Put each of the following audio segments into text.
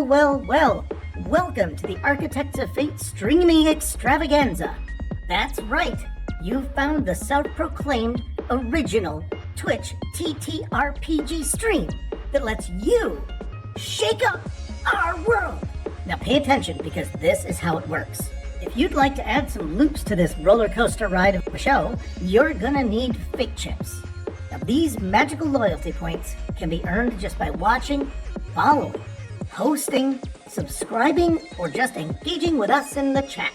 Well. Welcome to the Architects of Fate streaming extravaganza. That's right, you found the self-proclaimed original Twitch TTRPG stream that lets you shake up our world. Now pay attention, because this is how it works. If you'd like to add some loops to this roller coaster ride of a show, you're gonna need fate chips. Now these magical loyalty points can be earned just by watching, following, hosting, subscribing, or just engaging with us in the chat.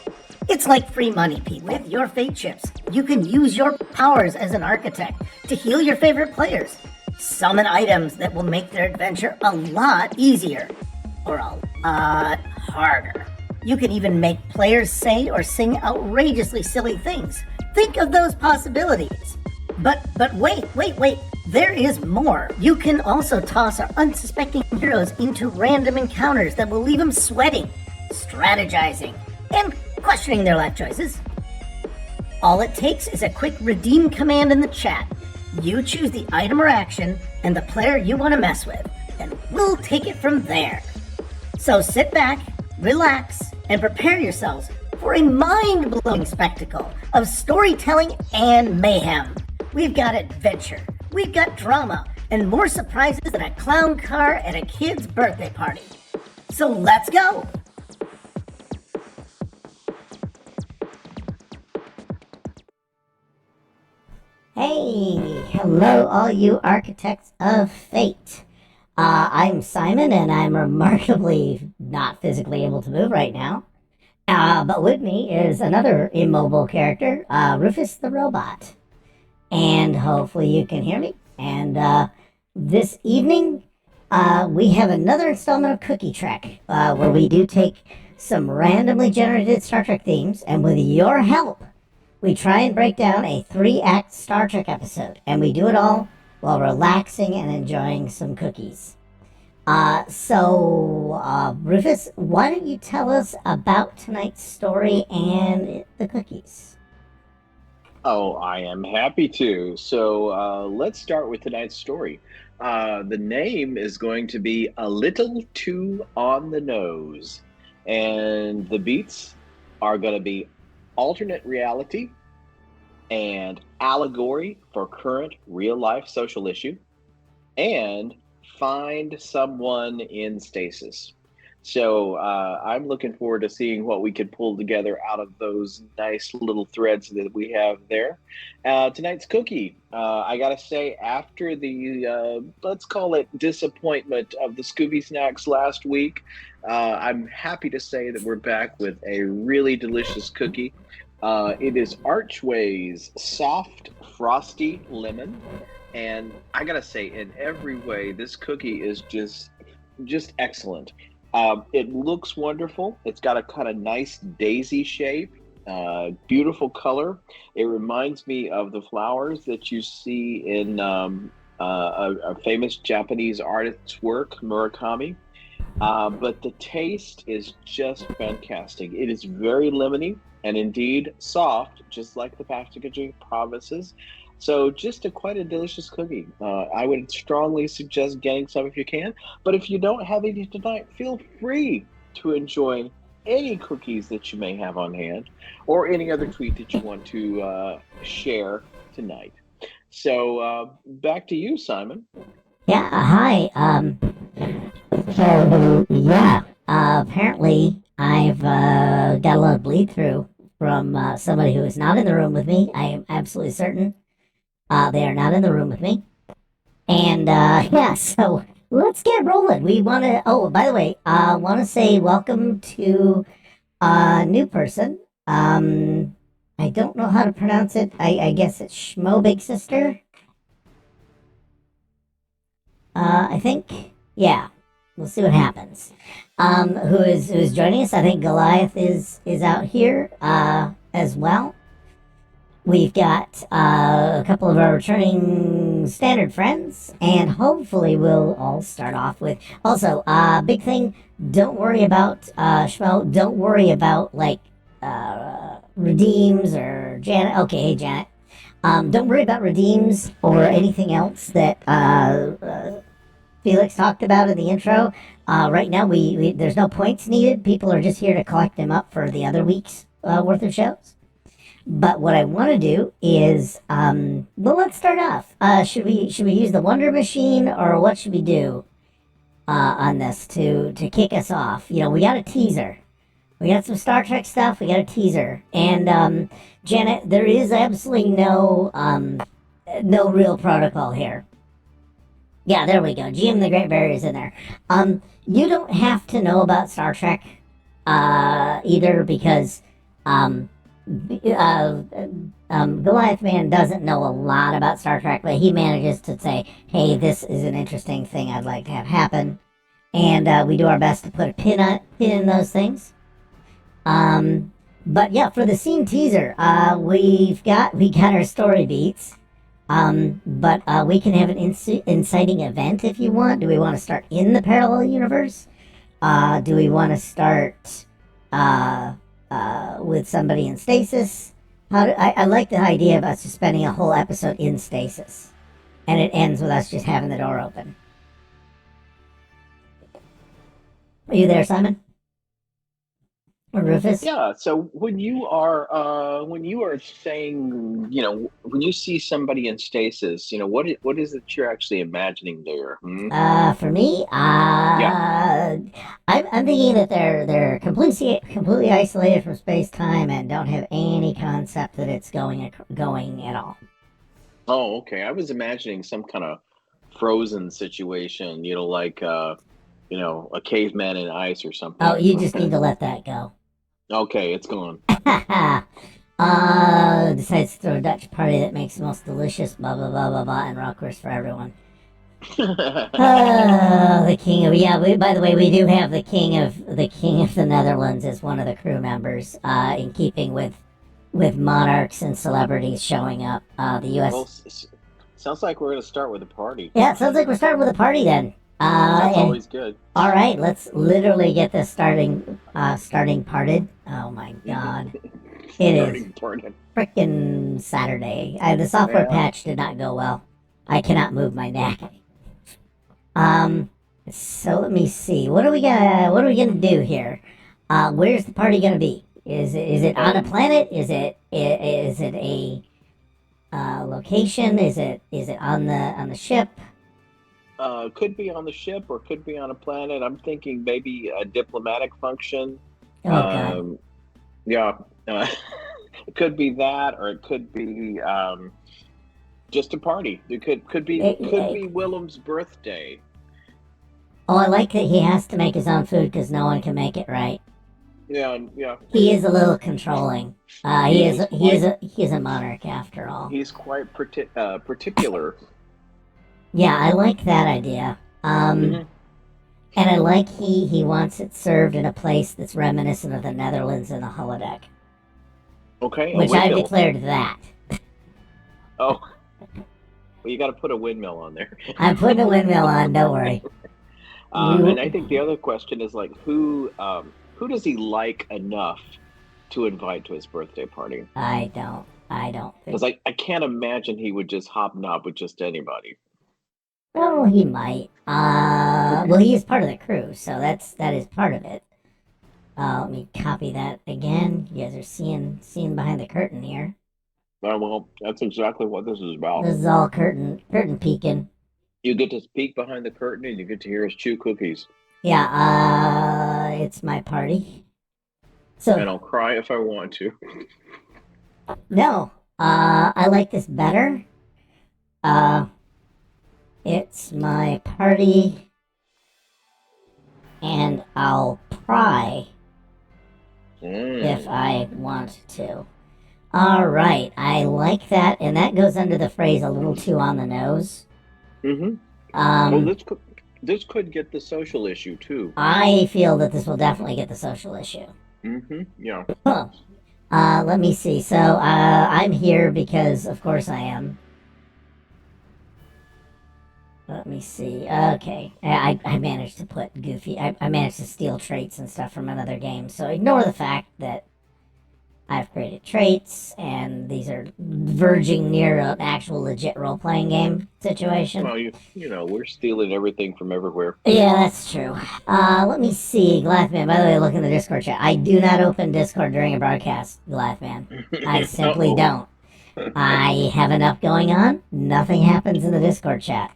It's like free money, Pete. With your fate chips, you can use your powers as an architect to heal your favorite players, summon items that will make their adventure a lot easier, or a lot harder. You can even make players say or sing outrageously silly things. Think of those possibilities. But wait. There is more. You can also toss our unsuspecting heroes into random encounters that will leave them sweating, strategizing, and questioning their life choices. All it takes is a quick redeem command in the chat. You choose the item or action and the player you want to mess with, and we'll take it from there. So sit back, relax, and prepare yourselves for a mind-blowing spectacle of storytelling and mayhem. We've got adventure, we've got drama, and more surprises than a clown car at a kid's birthday party. So let's go! Hey, hello all you architects of fate. I'm Simon, and I'm remarkably not physically able to move right now. But with me is another immobile character, Rufus the robot. And hopefully you can hear me. And this evening, we have another installment of Cookie Trek, where we do take some randomly generated Star Trek themes, and with your help, we try and break down a 3-act Star Trek episode. And we do it all while relaxing and enjoying some cookies. So Rufus, why don't you tell us about tonight's story and the cookies? Oh, I am happy to. So let's start with tonight's story. The name is going to be A Little Too on the Nose. And the beats are going to be alternate reality and allegory for current real-life social issue, and find someone in stasis. So I'm looking forward to seeing what we can pull together out of those nice little threads that we have there. Tonight's cookie, I gotta say, after the, let's call it disappointment of the Scooby Snacks last week, I'm happy to say that we're back with a really delicious cookie. It is Archway's Soft Frosty Lemon. And I gotta say, in every way, this cookie is just excellent. It looks wonderful. It's got a kind of nice daisy shape, beautiful color. It reminds me of the flowers that you see in a famous Japanese artist's work, Murakami. But the taste is just fantastic. It is very lemony and indeed soft, just like the packaging promises. So just quite a delicious cookie. I would strongly suggest getting some if you can. But if you don't have any tonight, feel free to enjoy any cookies that you may have on hand, or any other tweet that you want to share tonight. So back to you, Simon. Yeah, hi. Apparently I've got a lot of bleed through from somebody who is not in the room with me. I am absolutely certain. They are not in the room with me. And, so let's get rolling. We want to, by the way, I want to say welcome to a new person. I don't know how to pronounce it. I guess it's Schmo Big Sister. I think, yeah, we'll see what happens. Who is joining us? I think Goliath is out here, as well. We've got a couple of our returning standard friends, and hopefully we'll all start off with... Also, big thing, don't worry about, Schmo, don't worry about, redeems or Janet. Okay, hey, Janet. Don't worry about redeems or anything else that Felix talked about in the intro. Right now, we there's no points needed. People are just here to collect them up for the other week's worth of shows. But what I want to do is, well, let's start off. Should we use the Wonder Machine, or what should we do on this to kick us off? You know, we got a teaser. We got some Star Trek stuff. We got a teaser, and Janet, there is absolutely no real protocol here. Yeah, there we go. GM the Great Barrier is in there. You don't have to know about Star Trek either, because um, Goliath Man doesn't know a lot about Star Trek, but he manages to say, "Hey, this is an interesting thing I'd like to have happen," and we do our best to put a pin in those things. But yeah, for the scene teaser, we got our story beats. But we can have an inciting event if you want. Do we want to start in the parallel universe? Do we want to start with somebody in stasis? I like the idea of us just spending a whole episode in stasis, and it ends with us just having the door open. Are you there, Simon? Or Rufus? Yeah. So when you are saying, when you see somebody in stasis, what is it you're actually imagining there? Hmm? For me, Yeah. I'm thinking that they're completely isolated from space time and don't have any concept that it's going at all. Oh, okay. I was imagining some kind of frozen situation, like a caveman in ice or Oh, something. you just need to let that go. Okay, it's gone. Decides to throw a Dutch party that makes the most delicious blah blah blah blah blah and rockers for everyone. The king of by the way, we do have the king of the Netherlands as one of the crew members. In keeping with monarchs and celebrities showing up. The U.S. Well, sounds like we're going to start with a party. Yeah, it sounds like we're starting with a party then. That's And always good. all right, let's literally get this starting parted. Oh my god, it is Starting party. frickin' Saturday. The software Yeah. patch did not go well. I cannot move my neck. Um, so let me see. What are we gonna do here? Where's the party gonna be? Is it on a planet? Is it a location? Is it on the ship? Could be on the ship or could be on a planet. I'm thinking maybe a diplomatic function. Oh god. Um, yeah, it could be that, or it could be just a party. It could be Willem's birthday. Oh, I like that he has to make his own food because no one can make it right. Yeah, yeah. He is a little controlling. He He is is he is quite he is a monarch after all. he's quite particular. Yeah, I like that idea. Hmm. And I like he wants it served in a place that's reminiscent of the Netherlands and the holodeck, Okay, a which I've windmill. declared that. Oh, well, you got to put a windmill on there. I'm putting a windmill on. Don't worry. And I You, think the other question is like who does he like enough to invite to his birthday party? I don't Because think. I can't imagine he would just hobnob with just anybody. Well, he might. Well, he is part of the crew, so that is part of it. Let me copy that again. You guys are seeing behind the curtain here. Well, that's exactly what this is about. This is all curtain peeking. You get to peek behind the curtain and you get to hear us chew cookies. Yeah, it's my party. So And I'll cry if I want to. no, I like this better. Uh, it's my party, and I'll pry if Mm. I want to. All right, I like that, and that goes under the phrase "a little too on the nose." Mm-hmm. Well, Um, this could get the social issue too. I feel that this will definitely get the social issue. Mm-hmm. Yeah. Huh. Let me see. So, I'm here because, of course, I am. Let me see. Okay. I managed to put Goofy. I managed to steal traits and stuff from another game. So, ignore the fact that I've created traits, and these are verging near an actual legit role-playing game situation. Well, we're stealing everything from everywhere. Yeah, that's true. Let me see, Glathman. By the way, look in the Discord chat. I do not open Discord during a broadcast, Glathman. I simply don't. I have enough going on. Nothing happens in the Discord chat.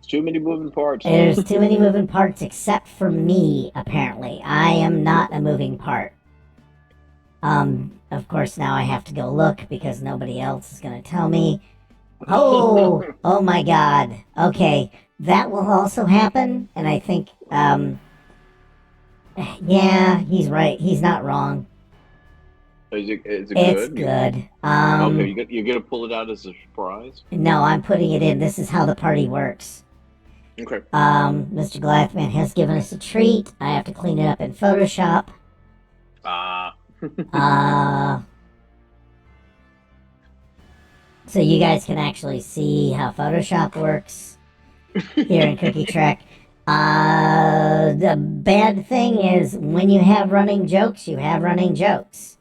Too many moving parts. There's too many moving parts, except for me, apparently. I am not a moving part. Of course, now I have to go look because nobody else is going to tell me. Oh my god. Okay, that will also happen, and I think, yeah, he's right. He's not wrong. Is it good? It's good. Okay, you're going to pull it out as a surprise? No, I'm putting it in. This is how the party works. Okay. Mr. Glathman has given us a treat. I have to clean it up in Photoshop. So you guys can actually see how Photoshop works here in Cookie Trek. The bad thing is when you have running jokes, you have running jokes.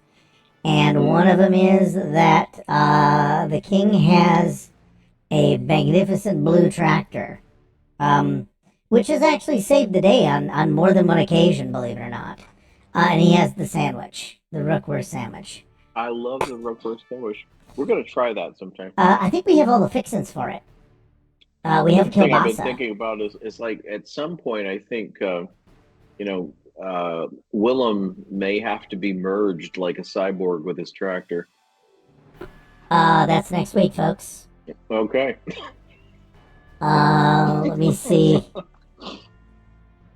And one of them is that the king has a magnificent blue tractor, which has actually saved the day on more than one occasion, believe it or not. And he has the sandwich, the Rookwurst sandwich. I love the Rookwurst sandwich. We're going to try that sometime. I think we have all the fixins for it. We have kielbasa. The thing I've been thinking about is like at some point I think Willem may have to be merged like a cyborg with his tractor. That's next week, folks. Okay. Let me see.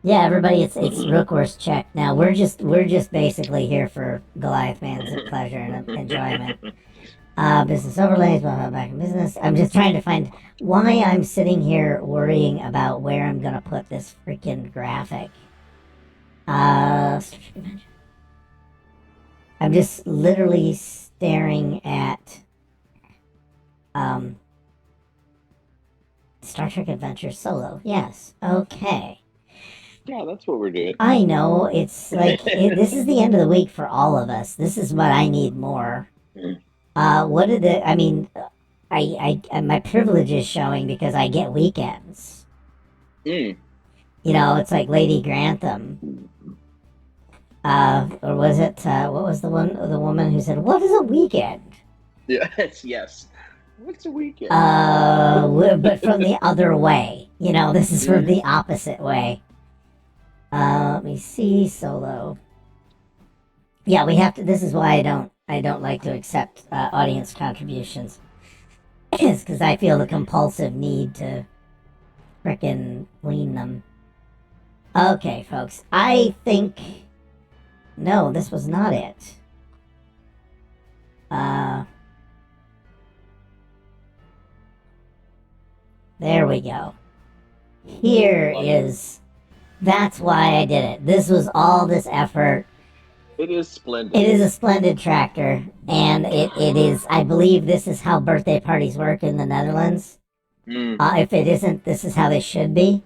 Yeah, everybody, it's Rookwurst check. Now we're just basically here for Goliath Man's pleasure and enjoyment. Business overlays, blah, blah, back in business. I'm just trying to find why I'm sitting here worrying about where I'm gonna put this freaking graphic. I'm just literally staring at Star Trek Adventure Solo. Yes. Okay. Yeah, that's what we're doing. I know. It's like this is the end of the week for all of us. This is what I need more. What did it? I mean, I my privilege is showing because I get weekends. You know, it's like Lady Grantham. Or was it? What was the woman who said, "What is a weekend?" Yes. What's a weekend? But from the other way. You know, this is from the opposite way. Let me see. Solo. Yeah, we have to. This is why I don't like to accept audience contributions. It's because I feel the compulsive need to frickin' clean them. Okay, folks. I think. No, this was not it. There we go. Here is. That's why I did it. This was all this effort. It is splendid. It is a splendid tractor, and it is. I believe this is how birthday parties work in the Netherlands. If it isn't, this is how they should be.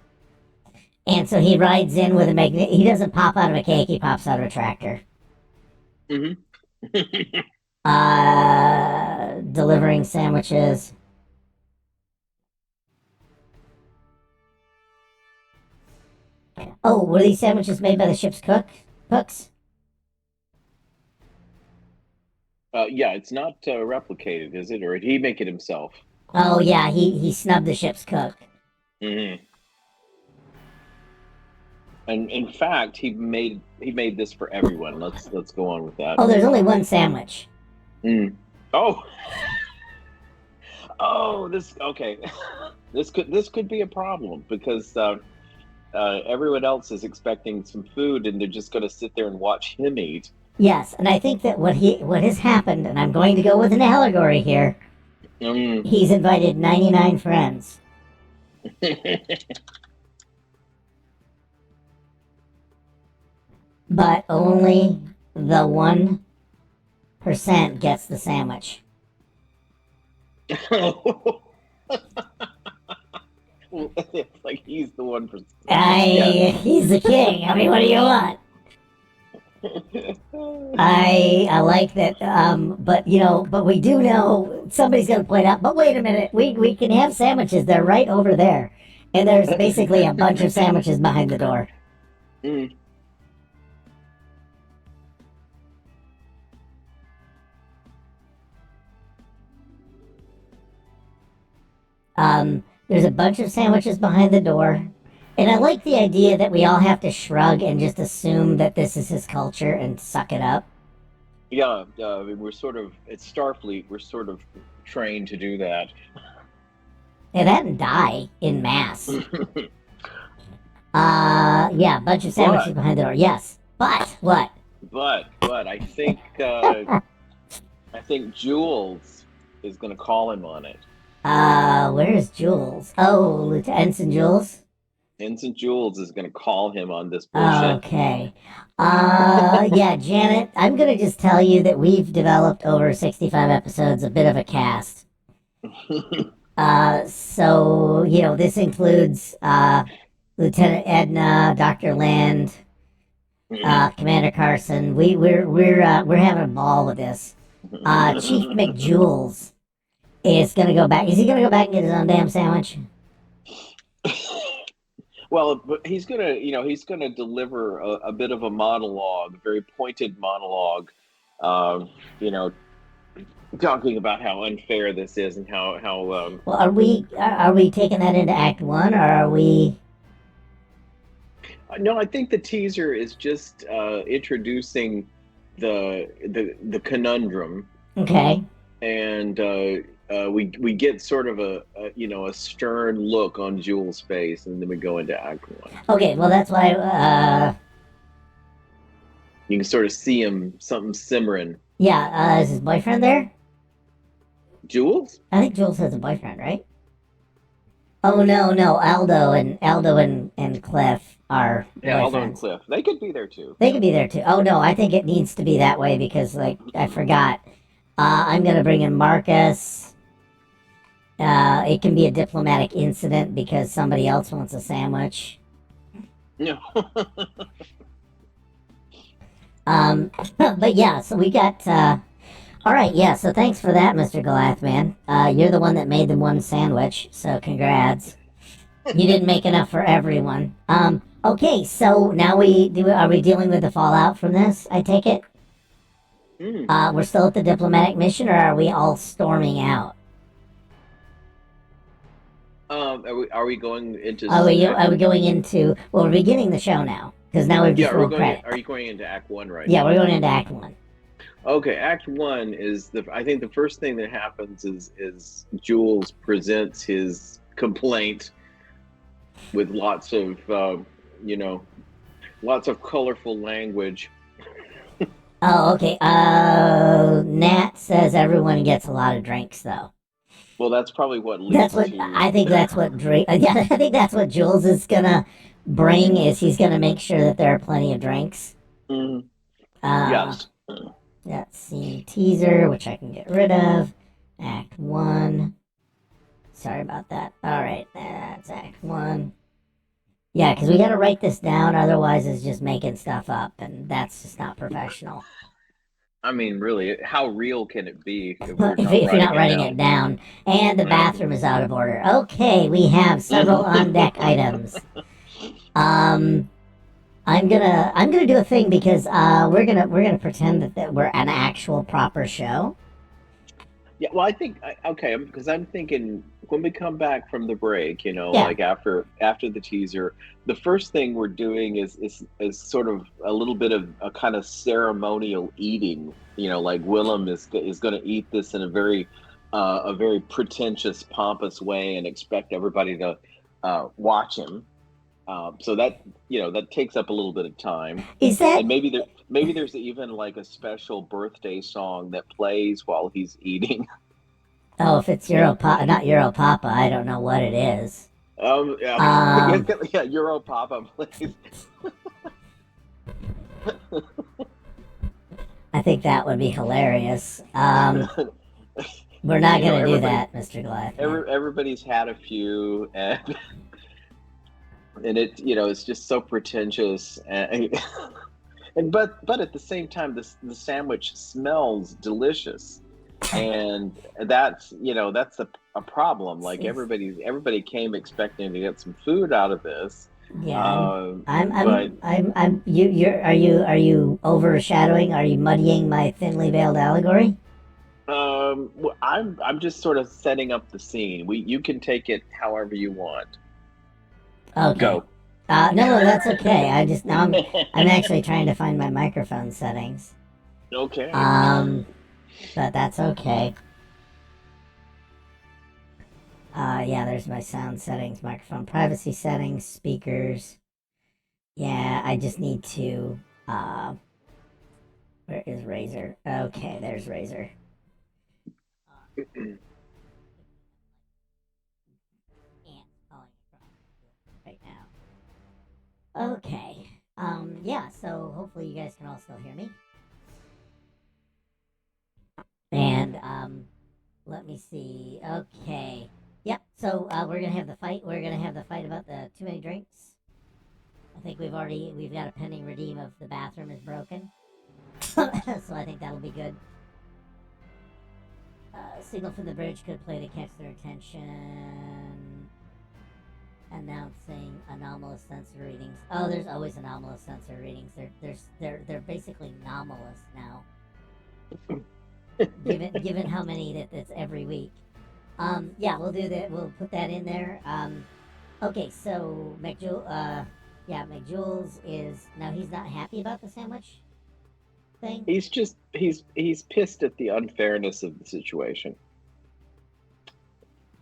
And so he rides in with a magnet. He doesn't pop out of a cake. He pops out of a tractor. Delivering sandwiches. Oh, were these sandwiches made by the ship's cooks? Yeah, it's not replicated, is it? Or did he make it himself? Oh yeah, he snubbed the ship's cook. And in fact, he made this for everyone. Let's go on with that. Oh, there's only one sandwich. Oh. Oh, this okay. This could be a problem because everyone else is expecting some food, and they're just going to sit there and watch him eat. Yes, and I think that what has happened, and I'm going to go with an allegory here. He's invited 99 friends. But only the 1% gets the sandwich. Well, it's like he's the 1%. He's the king. I mean, what do you want? I like that, but but we do know somebody's gonna point out. But wait a minute, we can have sandwiches. They're right over there, and there's basically a bunch of sandwiches behind the door. Mm. There's a bunch of sandwiches behind the door, and I like the idea that we all have to shrug and just assume that this is his culture and suck it up. Yeah, I mean, we're sort of at Starfleet. We're sort of trained to do that. And that die in mass. Yeah, a bunch of sandwiches But, behind the door. Yes, but what? but I think Jules is going to call him on it. Where's Jules? Oh, Lieutenant Ensign Jules. Ensign Jules is going to call him on this bullshit. Okay. Yeah, Janet, I'm gonna just tell you that we've developed over 65 episodes a bit of a cast. So this includes Lieutenant Edna, Dr. Land, Commander Carson. We're having a ball with this. Chief McJules is gonna go back. Is he gonna go back and get his own damn sandwich? Well, but he's gonna deliver a bit of a monologue, a very pointed monologue, um, you know, talking about how unfair this is and how Well, are we taking that into Act One, or are we? no, I think the teaser is just introducing the conundrum, Okay. and we get sort of a stern look on Jules' face, and then we go into Act One. Okay. Well, that's why. You can sort of see him something simmering. Yeah. Is his boyfriend there? Jules? I think Jules has a boyfriend, right? Oh no, Aldo and Cliff are Yeah, Aldo and boyfriends. Cliff. They could be there too. They could be there too. Oh no, I think it needs to be that way because like I forgot. I'm gonna bring in Marcus. It can be a diplomatic incident because somebody else wants a sandwich. No. But yeah, so we got. All right, yeah. So thanks for that, Mr. Goliath, man. You're the one that made the one sandwich, so congrats. You didn't make enough for everyone. Okay, so now are we dealing with the fallout from this? I take it. Mm. We're still at the diplomatic mission, or are we all storming out? Are we going into? Are we going into? Well, we're beginning the show now because now we've Yeah, just rolled credit. Are you going into Act One right Yeah, now? we're going into Act One. Okay, Act One is I think the first thing that happens is Jules presents his complaint with you know, lots of colorful language. Oh, okay. Nat says everyone gets a lot of drinks, though. Well, that's probably what That's leads what to. I think. That's what Drake. Yeah, I think that's what Jules is gonna bring. Is he's gonna make sure that there are plenty of drinks. Mm, Uh, yes. that scene teaser, which I can get rid of. Act One. Sorry about that. All right, that's Act One. Yeah, because we got to write this down, otherwise it's just making stuff up, and that's just not professional. I mean, really, how real can it be if we're if, not if you're writing not it writing it down? down. And the Right. bathroom is out of order. Okay, we have several on deck items. Um, I'm gonna do a thing because we're gonna pretend that we're an actual proper show. Yeah, well, okay, because I'm thinking when we come back from the break, Yeah. like after the teaser, the first thing we're doing is sort of a little bit of a kind of ceremonial eating. Like Willem is going to eat this in a very pretentious, pompous way, and expect everybody to watch him. So that takes up a little bit of time, Is that? and maybe there's even like a special birthday song that plays while he's eating. Oh, if it's not Euro Papa, I don't know what it is. Yeah, Um, yeah, Euro Papa, please. I think that would be hilarious. We're not gonna do Everybody, that, Mr. Goliath, man. everybody's had a few, and it's just so pretentious, and And but at the same time, the sandwich smells delicious, and that's a problem. Like It's- everybody came expecting to get some food out of this, yeah, but are you overshadowing? Are you muddying my thinly veiled allegory? I'm just sort of setting up the scene. You can take it however you want. Okay. Go. No, that's okay. I just now I'm actually trying to find my microphone settings. Okay. Um, but that's okay. Yeah, there's my sound settings, microphone privacy settings, speakers. Yeah, I just need to. Where is Razor? Okay, there's Razor. Ant calling right now. Okay. Yeah. So hopefully you guys can all still hear me. And let me see. Okay. Yep. So we're gonna have the fight. We're gonna have the fight about the too many drinks. I think we've got a pending redeem of the bathroom is broken. So I think that'll be good. Signal from the bridge could play to catch their attention. Announcing anomalous sensor readings. Oh, there's always anomalous sensor readings. They're basically anomalous now. Given how many that's every week. Yeah, we'll do that. We'll put that in there. Okay, so McJules is now he's not happy about the sandwich thing. He's pissed at the unfairness of the situation.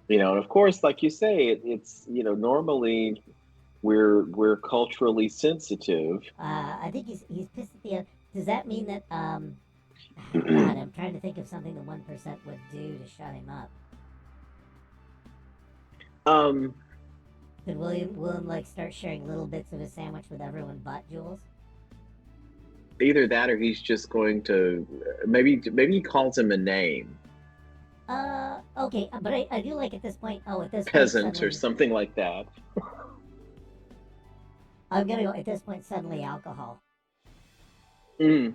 And of course, like you say, it's normally we're culturally sensitive. I think he's pissed at the. Does that mean that God, I'm trying to think of something the 1% would do to shut him up. um Could William like start sharing little bits of his sandwich with everyone but Jules? Either that, or he's just going to maybe he calls him a name, Okay, but I do like at this point. Oh, at this point peasant or suddenly, something like that. I'm gonna go. At this point, suddenly alcohol. Mm,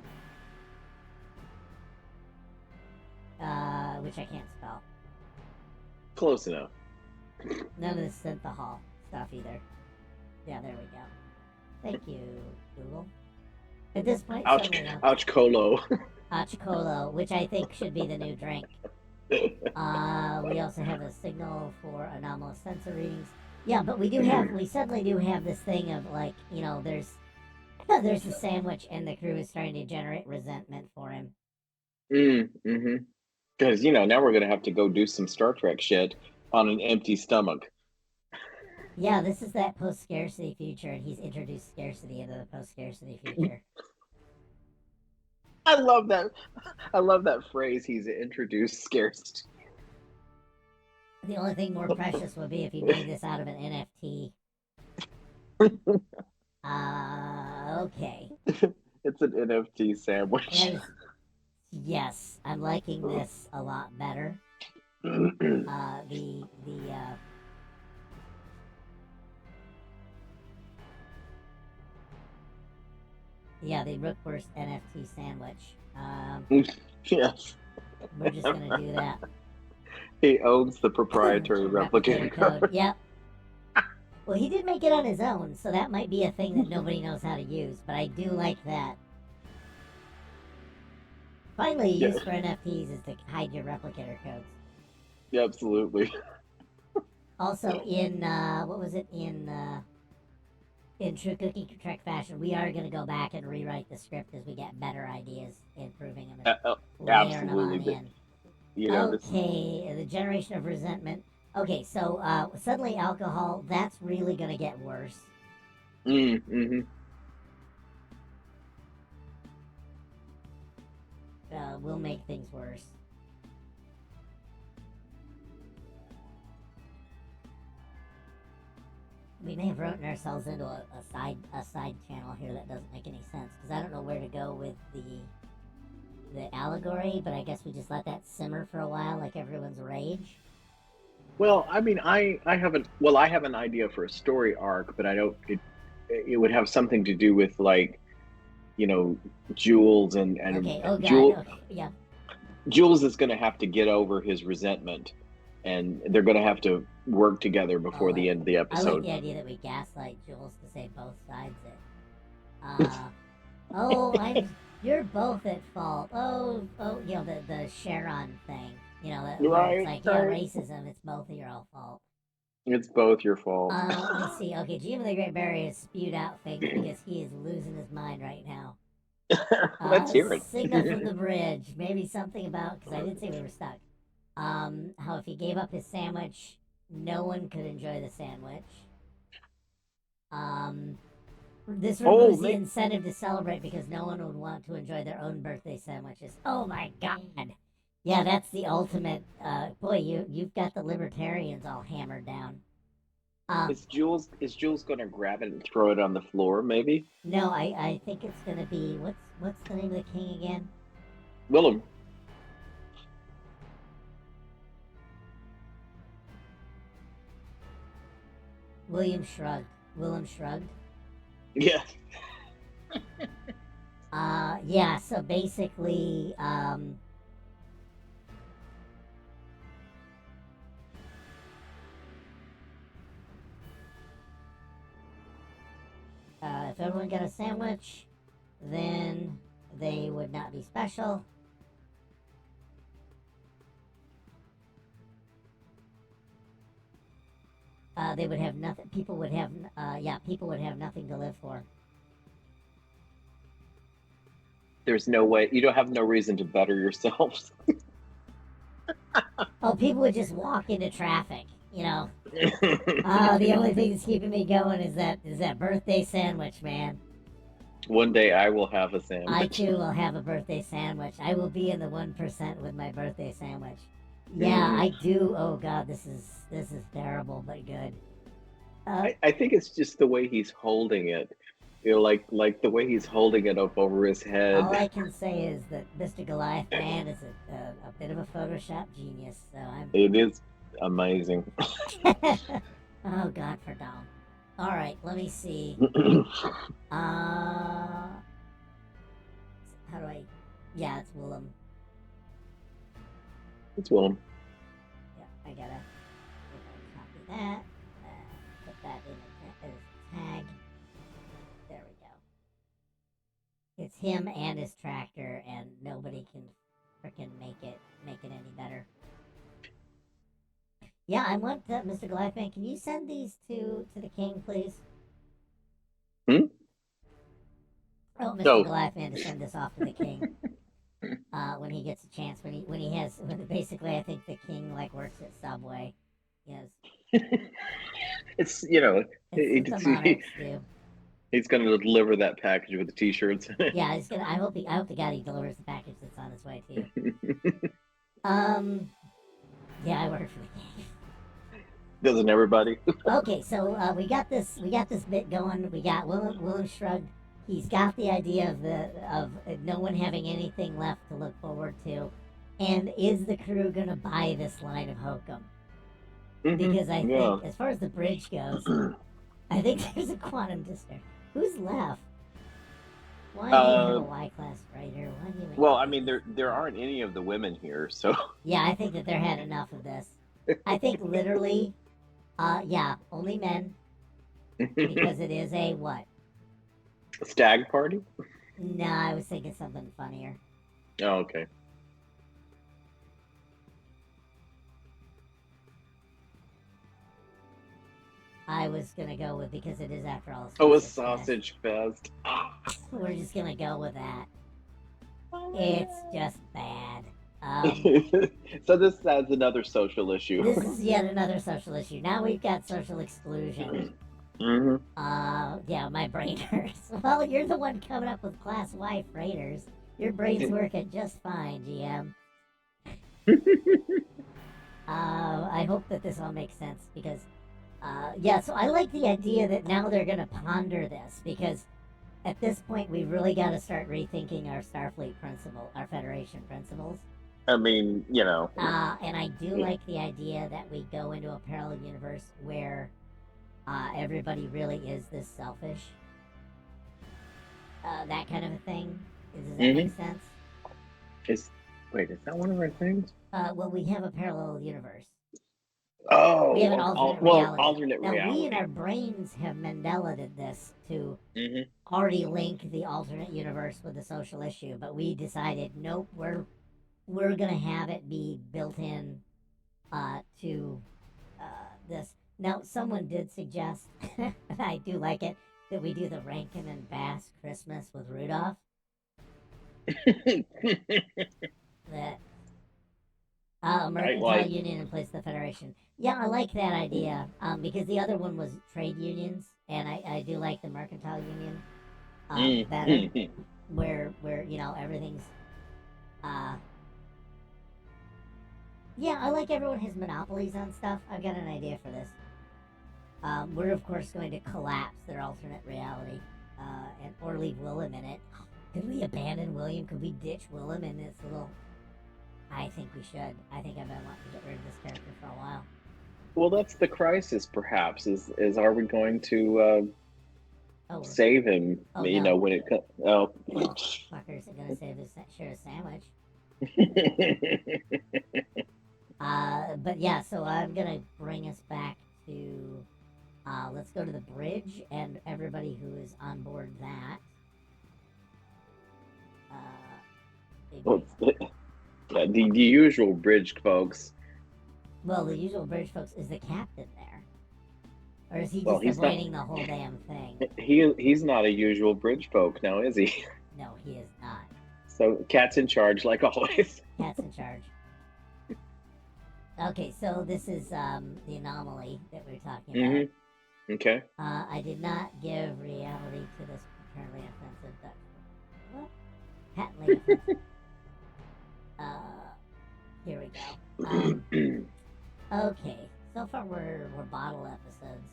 Which I can't spell. close enough. None of this synthahol stuff either. Yeah, there we go. Thank you, Google. At this point, Ouch, suddenly ouch, colo. Achicolo, which I think should be the new drink. We also have a signal for anomalous sensor readings. Yeah, but we suddenly do have this thing of like, there's a sandwich and the crew is starting to generate resentment for him. Mm-hmm. Because now we're gonna have to go do some Star Trek shit on an empty stomach. Yeah, this is that post-scarcity future, and he's introduced scarcity into the post-scarcity future. I love that. I love that phrase. He's introduced scarcity. The only thing more precious would be if he made this out of an NFT. Okay. It's an NFT sandwich. Yes, I'm liking this a lot better. The Rookworst NFT sandwich. Yes. We're just gonna do that. He owns the proprietary replicator code. Yep. Well, he did make it on his own, so that might be a thing that nobody knows how to use, but I do like that. Finally, use for NFTs is to hide your replicator codes. Yeah, absolutely. Also, in true Cookie Trek fashion, we are going to go back and rewrite the script as we get better ideas, improving them, layering them on in. Okay, the generation of resentment. Okay, so suddenly alcohol, that's really going to get worse. Mm-hmm. Will make things worse. We may have written ourselves into a side channel here that doesn't make any sense, because I don't know where to go with the allegory, but I guess we just let that simmer for a while, like everyone's rage. Well, I mean, I have an idea for a story arc, but I don't. It would have something to do with like you know, Jules and Okay. Oh God. Jules Okay. Yeah. Jules is going to have to get over his resentment, and they're going to have to work together before Oh, the end of the I like episode. the idea that we gaslight Jules to say both sides it. Uh, oh, you're both at fault. Oh, the Sharon thing. Where it's Right, like, yeah, right. racism. It's both of your all fault. It's both your fault. Let me see. Okay, GM of the Great Barrier has spewed out things because he is losing his mind right now. Let's hear Signal from it. the bridge. Maybe something about, because I did say we were stuck. How if he gave up his sandwich, no one could enjoy the sandwich. Um, this Oh, removes the maybe incentive to celebrate because no one would want to enjoy their own birthday sandwiches. Oh my god. Yeah, that's the ultimate. Boy, you've got the libertarians all hammered down. Um, is Jules going to grab it and throw it on the floor? Maybe no, I think it's gonna be what's the name of the king again? Willem. William shrugged. Willem shrugged. Yeah. Yeah. So basically, if everyone got a sandwich, then they would not be special. They would have nothing. People would have, people would have nothing to live for. There's no way you don't have no reason to better yourselves. Oh, people would just walk into traffic. The only thing that's keeping me going is that birthday sandwich, man. One day I will have a I sandwich. too will have a birthday sandwich. I will be in the 1% with my birthday sandwich. Yeah, I do. Oh God, this is terrible but good. I think it's just the way he's holding it. Like the way he's holding it up over his All head. I can say is that Mr. Goliath Man is a bit of a Photoshop genius. So I'm. It is amazing. Oh God, for Dom. All right, let me see. How do I? Yeah, it's Willem. It's Willem. Yeah, I gotta copy that. Put that in as a tag. There we go. It's him and his tractor, and nobody can freaking make it any better. Yeah, I want Mr. Glyphman. Can you send these to the king, please? Hmm? Oh, Mr. So Glyphman to send this off to the king when he gets a chance. Basically, I think the king like works at Subway. Yes, it's it's the monarchs do. he's gonna deliver that package with the t-shirts. Yeah, he's gonna. I hope to God he delivers the package that's on his way to you. Yeah, I work for the king. Doesn't everybody? Okay, so we got this bit going. We got Willem shrugged. He's got the idea of no one having anything left to look forward to, and is the crew gonna buy this line of hokum? Because I Yeah. think, as far as the bridge goes, I think there's a quantum distance. Who's left? Why do you have a Y-class freighter? Why do you make Well, me I do mean, this? there aren't any of the women here, so Yeah, I think that they're had enough of this. I think literally, only men because it is a what? stag party. Nah, I was thinking something funnier. Oh, okay. I was gonna go with because it is after all. Oh, a Sausage sausage fest. Fest. We're just gonna go with that. It's just bad. So this adds another social issue. This is yet another social issue. Now we've got social exclusion. Hmm. Yeah, my brain hurts. Well, you're the one coming up with Class Y freighters. Your brain's working just fine, GM. I hope that this all makes sense because, so I like the idea that now they're going to ponder this because at this point we really got to start rethinking our Starfleet principle, our Federation principles. I mean, And I do like the idea that we go into a parallel universe where everybody really is this selfish. that kind of a thing. Does that make Hmm. sense? Is Wait, is that one of our things? Well, we have a parallel universe. We have an Oh, alternate well, reality. alternate Now, we in reality. our brains have Mandela-ed this to Hmm. already link the alternate universe with the social issue, but we decided, nope, we're gonna have it be built in to this. Now, someone did suggest, and I do like it, that we do the Rankin and Bass Christmas with Rudolph. That I Mercantile like. Union in place of the Federation. Yeah, I like that idea because the other one was trade unions, and I do like the Mercantile Union better, Mm. where everything's uh, yeah, I like everyone has monopolies on stuff. I've got an idea for this. We're of course going to collapse their alternate reality, or leave Willem in it. Could we abandon William? Could we ditch Willem in this little? I think we should. I think I've been wanting to get rid of this character for a while. Well, that's the crisis. Perhaps is are we going to Oh, save him? oh no, When it comes. Oh. little fucker's gonna share a sandwich. But yeah, so I'm gonna bring us back to. Let's go to the bridge, and everybody who is on board that. Well, Maybe. the usual bridge folks. Well, the usual bridge folks is the captain there, or is he Well, just he's not. avoiding the whole damn thing? He's not a usual bridge folk now, is he? No, he is not. So cat's in charge, like always. Cat's in charge. Okay, so this is the anomaly that we're talking about. Okay. I did not give reality to this currently offensive duck. What? Patently offensive. Here we go. Okay, so far we're bottle episodes.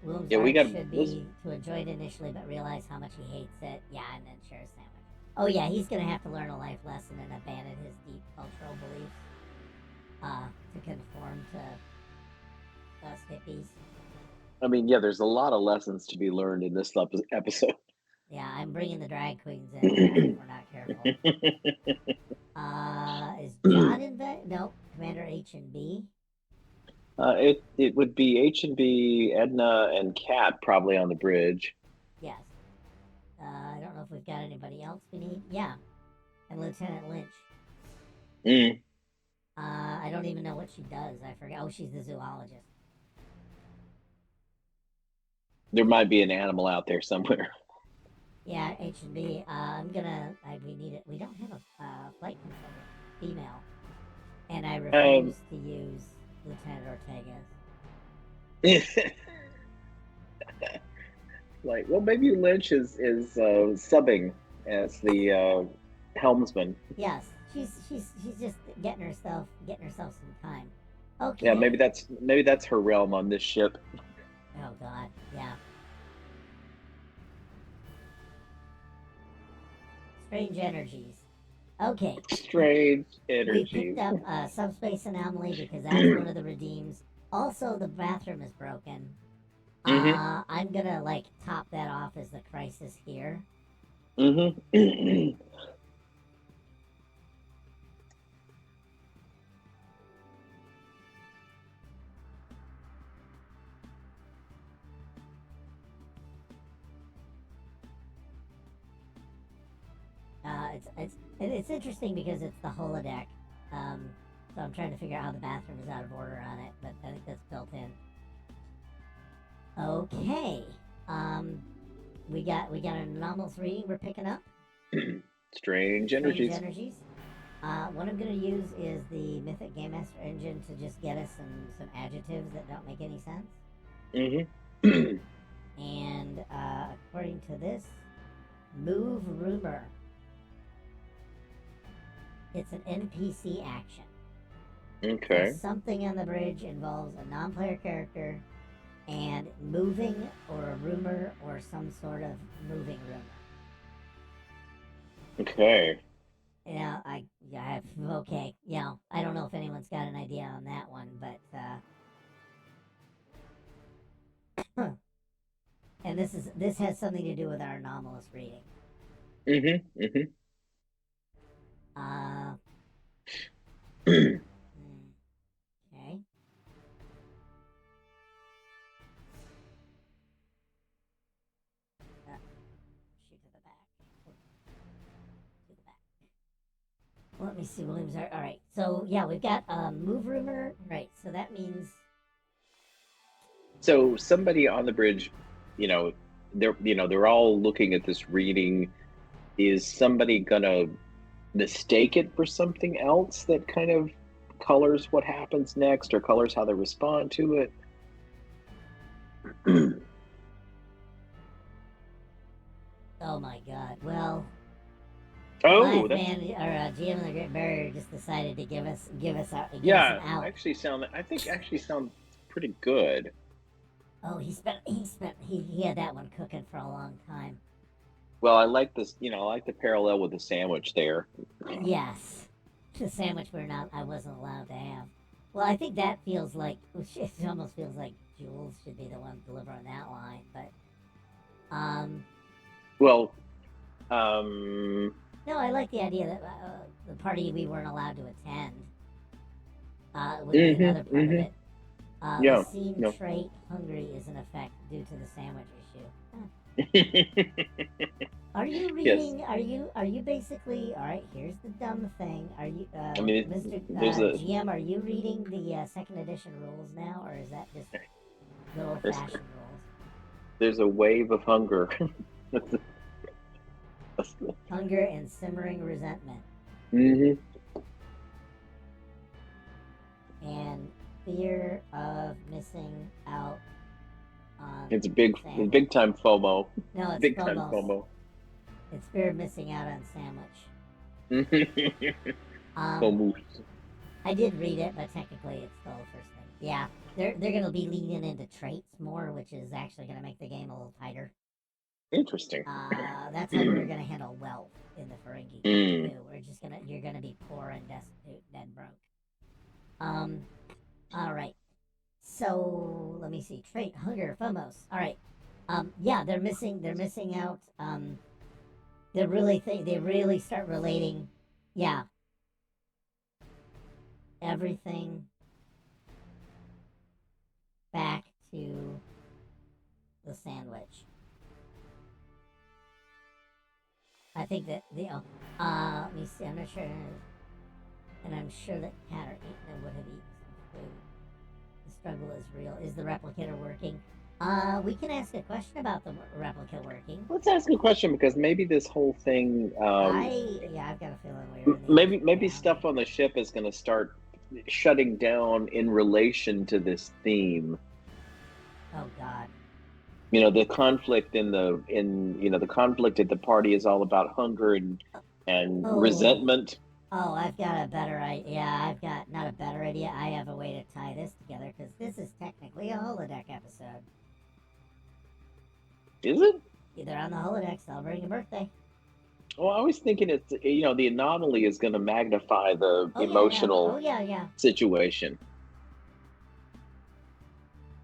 Willem's Yeah, we arc got. should be to enjoy it initially, but realize how much he hates it. Yeah, and then share a sandwich. Oh yeah, he's gonna have to learn a life lesson and abandon his deep cultural beliefs to conform to us hippies. I mean, yeah, there's a lot of lessons to be learned in this episode. Yeah, I'm bringing the drag queens in if we're not careful. Is John in bed? Nope. Commander H and B. It would be H&B, Edna, and Kat probably on the bridge. Yes. I don't know if we've got anybody else we need. Yeah. And Lieutenant Lynch. Mm. I don't even know what she does. I forget. Oh, she's the zoologist. There might be an animal out there somewhere. Yeah, H and B. We need it. We don't have a flight controller, female, and I refuse to use Lieutenant Ortega's. Like, well, maybe Lynch is subbing as the helmsman. Yes, she's just getting herself some time. Okay. Yeah, maybe that's her realm on this ship. Oh God, yeah. Strange energies. Okay. Strange We energies. picked up a subspace anomaly because that's one of the redeems. Also, the bathroom is broken. I'm gonna top that off as the crisis here. It's interesting because it's the holodeck. So I'm trying to figure out how the bathroom is out of order on it, but I think that's built in. Okay. We got an anomalous reading we're picking up. Strange energies. What I'm gonna use is the Mythic Game Master engine to just get us some adjectives that don't make any sense. And according to this, move rumor. It's an NPC action. Okay. So something on the bridge involves a non-player character and moving or a rumor or some sort of moving rumor. Okay. Okay. I don't know if anyone's got an idea on that one, but and and this has something to do with our anomalous reading. Mm-hmm. Mm-hmm. Okay. Shoot to the back. To the back. Let me see, Williams. All right. So yeah, we've got move rumor. Right. So that means. So somebody on the bridge, they're all looking at this reading. Is somebody gonna mistake it for something else that kind of colors what happens next or colors how they respond to it? Oh my God. Well. Oh, Live that's man or GM of the Great Barrier just decided to give us an yeah. out. I think actually sounds pretty good. Oh, he had that one cooking for a long time. Well, I like this. I like the parallel with the sandwich there. Yes, the sandwich I wasn't allowed to have. Well, I think that feels like it almost feels like Jules should be the one delivering that line, but Well, no, I like the idea that the party we weren't allowed to attend would be another mm-hmm, part of mm-hmm. it. The Yeah, scene no. trait hungry is in effect due to the sandwich issue. Are you Yes. reading? Are you basically? All right. Here's the dumb thing. Are you, I mean, Mr. there's a GM? Are you reading the second edition rules now, or is that just good old there's, fashioned rules? there's a wave of hunger. Hunger and simmering resentment hmm and fear of missing out on It's sandwich. big time FOMO. No, it's Big time FOMO. FOMO. It's fear of missing out on sandwich. FOMO. I did read it, but technically it's still the first thing. Yeah, they're gonna be leaning into traits more, which is actually gonna make the game a little tighter. Interesting. That's how we're gonna handle wealth in the Ferengi game too. You're gonna be poor and destitute, dead broke. All right. So let me see. Trait hunger, FOMOS. All right. Yeah, they're missing out. They really start relating. Yeah. Everything back to the sandwich. I think that let me see. I'm not sure, and I'm sure that Cat or Eaton would have eaten some food. The struggle is real. Is the replicator working? We can ask a question about the replica working. Let's ask a question because maybe this whole thing. I've got a feeling we're in the Maybe stuff on the ship is going to start shutting down in relation to this theme. Oh God. The conflict the conflict at the party is all about hunger and resentment. Oh, I've got a better idea. I've got not a better idea. I have a way to tie this together because this is technically a holodeck episode. Is it? They're on the holodeck celebrating a birthday. Well, I was thinking it's the anomaly is going to magnify the emotional situation.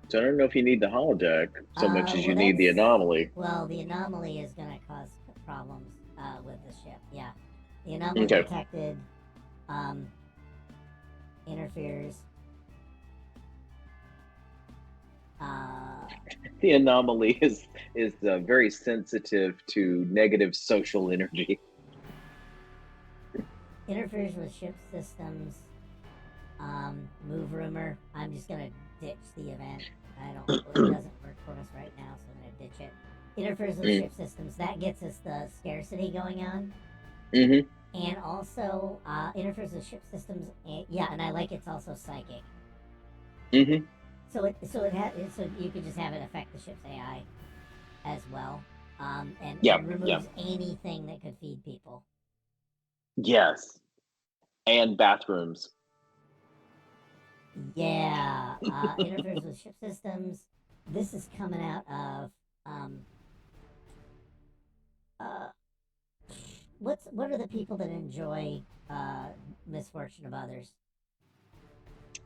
So I don't know if you need the holodeck so much as you need the anomaly. Well, the anomaly is going to cause problems with the ship. Yeah, the anomaly detected interferes. The anomaly is very sensitive to negative social energy. Interferes with ship systems. Move rumor. I'm just gonna ditch the event. It doesn't work for us right now, so I'm gonna ditch it. Interferes with ship systems. That gets us the scarcity going on. Mm-hmm. And also interferes with ship systems. And I like it's also psychic. Mm-hmm. So you could just have it affect the ship's AI as well, and it removes anything that could feed people. Yes, and bathrooms. Yeah, interferes with ship systems. This is coming out of what are the people that enjoy misfortune of others?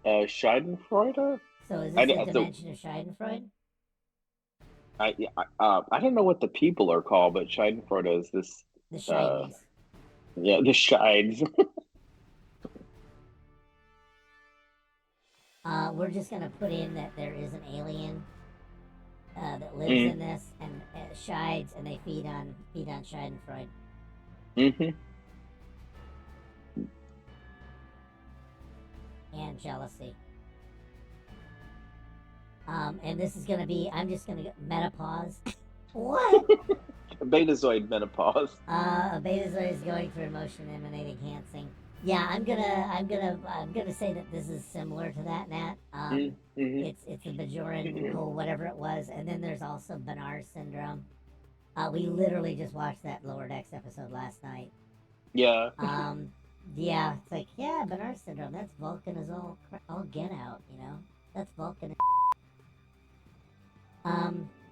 Schadenfreude? So is this a dimension of Schadenfreude? I don't know what the people are called, but Schadenfreude is this. The Uh, Shidens. yeah, the Shides. We're just gonna put in that there is an alien that lives Mm, in this and Shides, and they feed on Schadenfreude hmm and jealousy. And this is gonna be. I'm just gonna get menopause. What? Betazoid menopause. A Betazoid is going through emotion emanating enhancing. Yeah, I'm gonna say that this is similar to that, Nat. Mm-hmm. It's the Bajoran whole whatever it was, and then there's also Banar's syndrome. We literally just watched that Lower Decks episode last night. Yeah. Um, yeah, it's like yeah, Banar's syndrome. That's Vulcan is all get out, you know. That's Vulcan.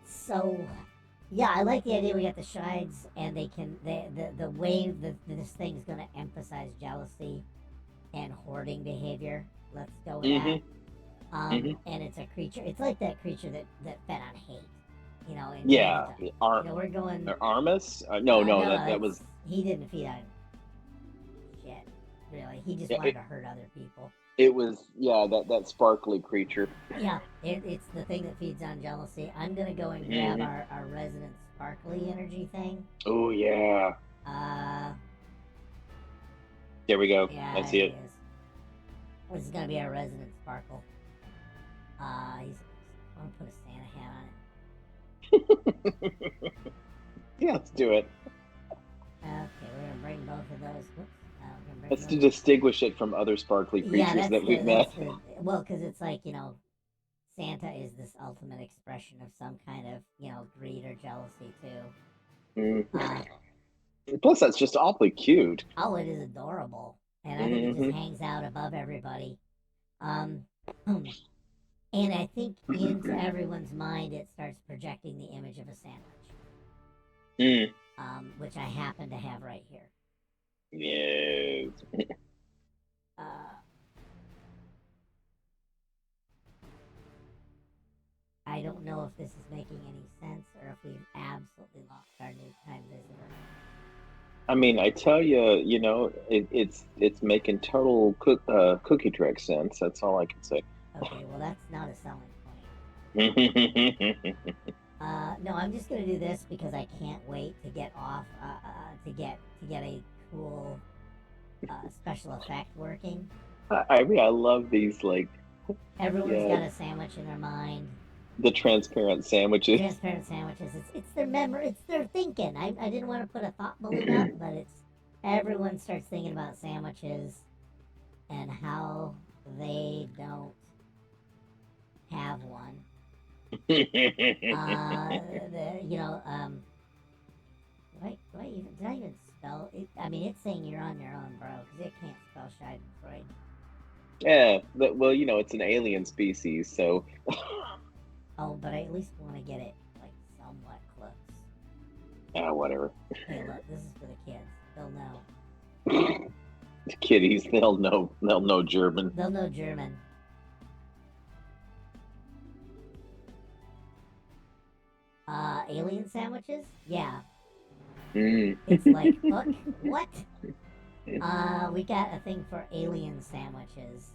So yeah, I like the idea we got the Shides, and they can the way that this thing's gonna emphasize jealousy and hoarding behavior. Let's go with that. Mm-hmm. Mm-hmm. And it's a creature. It's like that creature that fed on hate. You know, in Game Yeah. of the, Ar- you know, we're going. Armus? No, no, No, that was. he didn't feed on shit. Really, he just Yeah, wanted to hurt other people. it was. Yeah, that sparkly creature. Yeah, it's the thing that feeds on jealousy. I'm gonna go and grab Mm-hmm. our resident sparkly energy thing. Oh yeah. Uh, There we go. yeah, I see it it. is. This is gonna be our resident sparkle. He's. I want to put a Santa hat on Yeah, let's do it. it. Okay, we're gonna bring both of those. Whoops. We're gonna bring That's to those. distinguish it from other sparkly Yeah, creatures that we've that's met. the well, because it's like Santa is this ultimate expression of some kind of greed or jealousy too. Mm. Uh, Plus, that's just awfully cute. oh, it is adorable, and I think it just hangs out above everybody. Um, and I think into everyone's mind it starts projecting the image of a sandwich, Mm. which I happen to have right here. Yes. Uh, I don't know if this is making any sense or if we've absolutely lost our new time visitor. I mean, I tell you, it's making total cookie trick sense. That's all I can say. Okay, well that's not a selling point. No, I'm just gonna do this because I can't wait to get off to get a cool special effect working. I mean, I love these Everyone's yeah, got a sandwich in their mind. the transparent sandwiches. Transparent sandwiches. It's their memory. It's their thinking. I didn't want to put a thought balloon up, but it's everyone starts thinking about sandwiches and how they don't have one. Did I even spell it? I mean, it's saying you're on your own, bro, because it can't spell Schadenfreude. Yeah, well, it's an alien species, so Oh, but I at least want to get it somewhat close. whatever. Hey, look, this is for the kids. They'll know. The kiddies, they'll know German. They'll know German. Alien sandwiches? Yeah. Mm. It's like, look, what? We got a thing for alien sandwiches.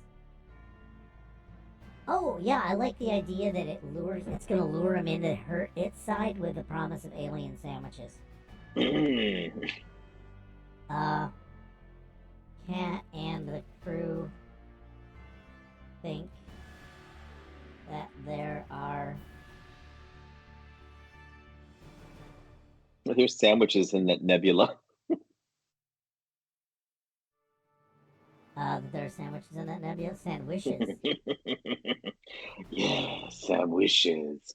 Oh, yeah, I like the idea that it's gonna lure him into its side with the promise of alien sandwiches. Cat and the crew think that there are... Well, here's sandwiches in that nebula. That there are sandwiches in that nebula? Sandwiches. Yeah, sandwiches.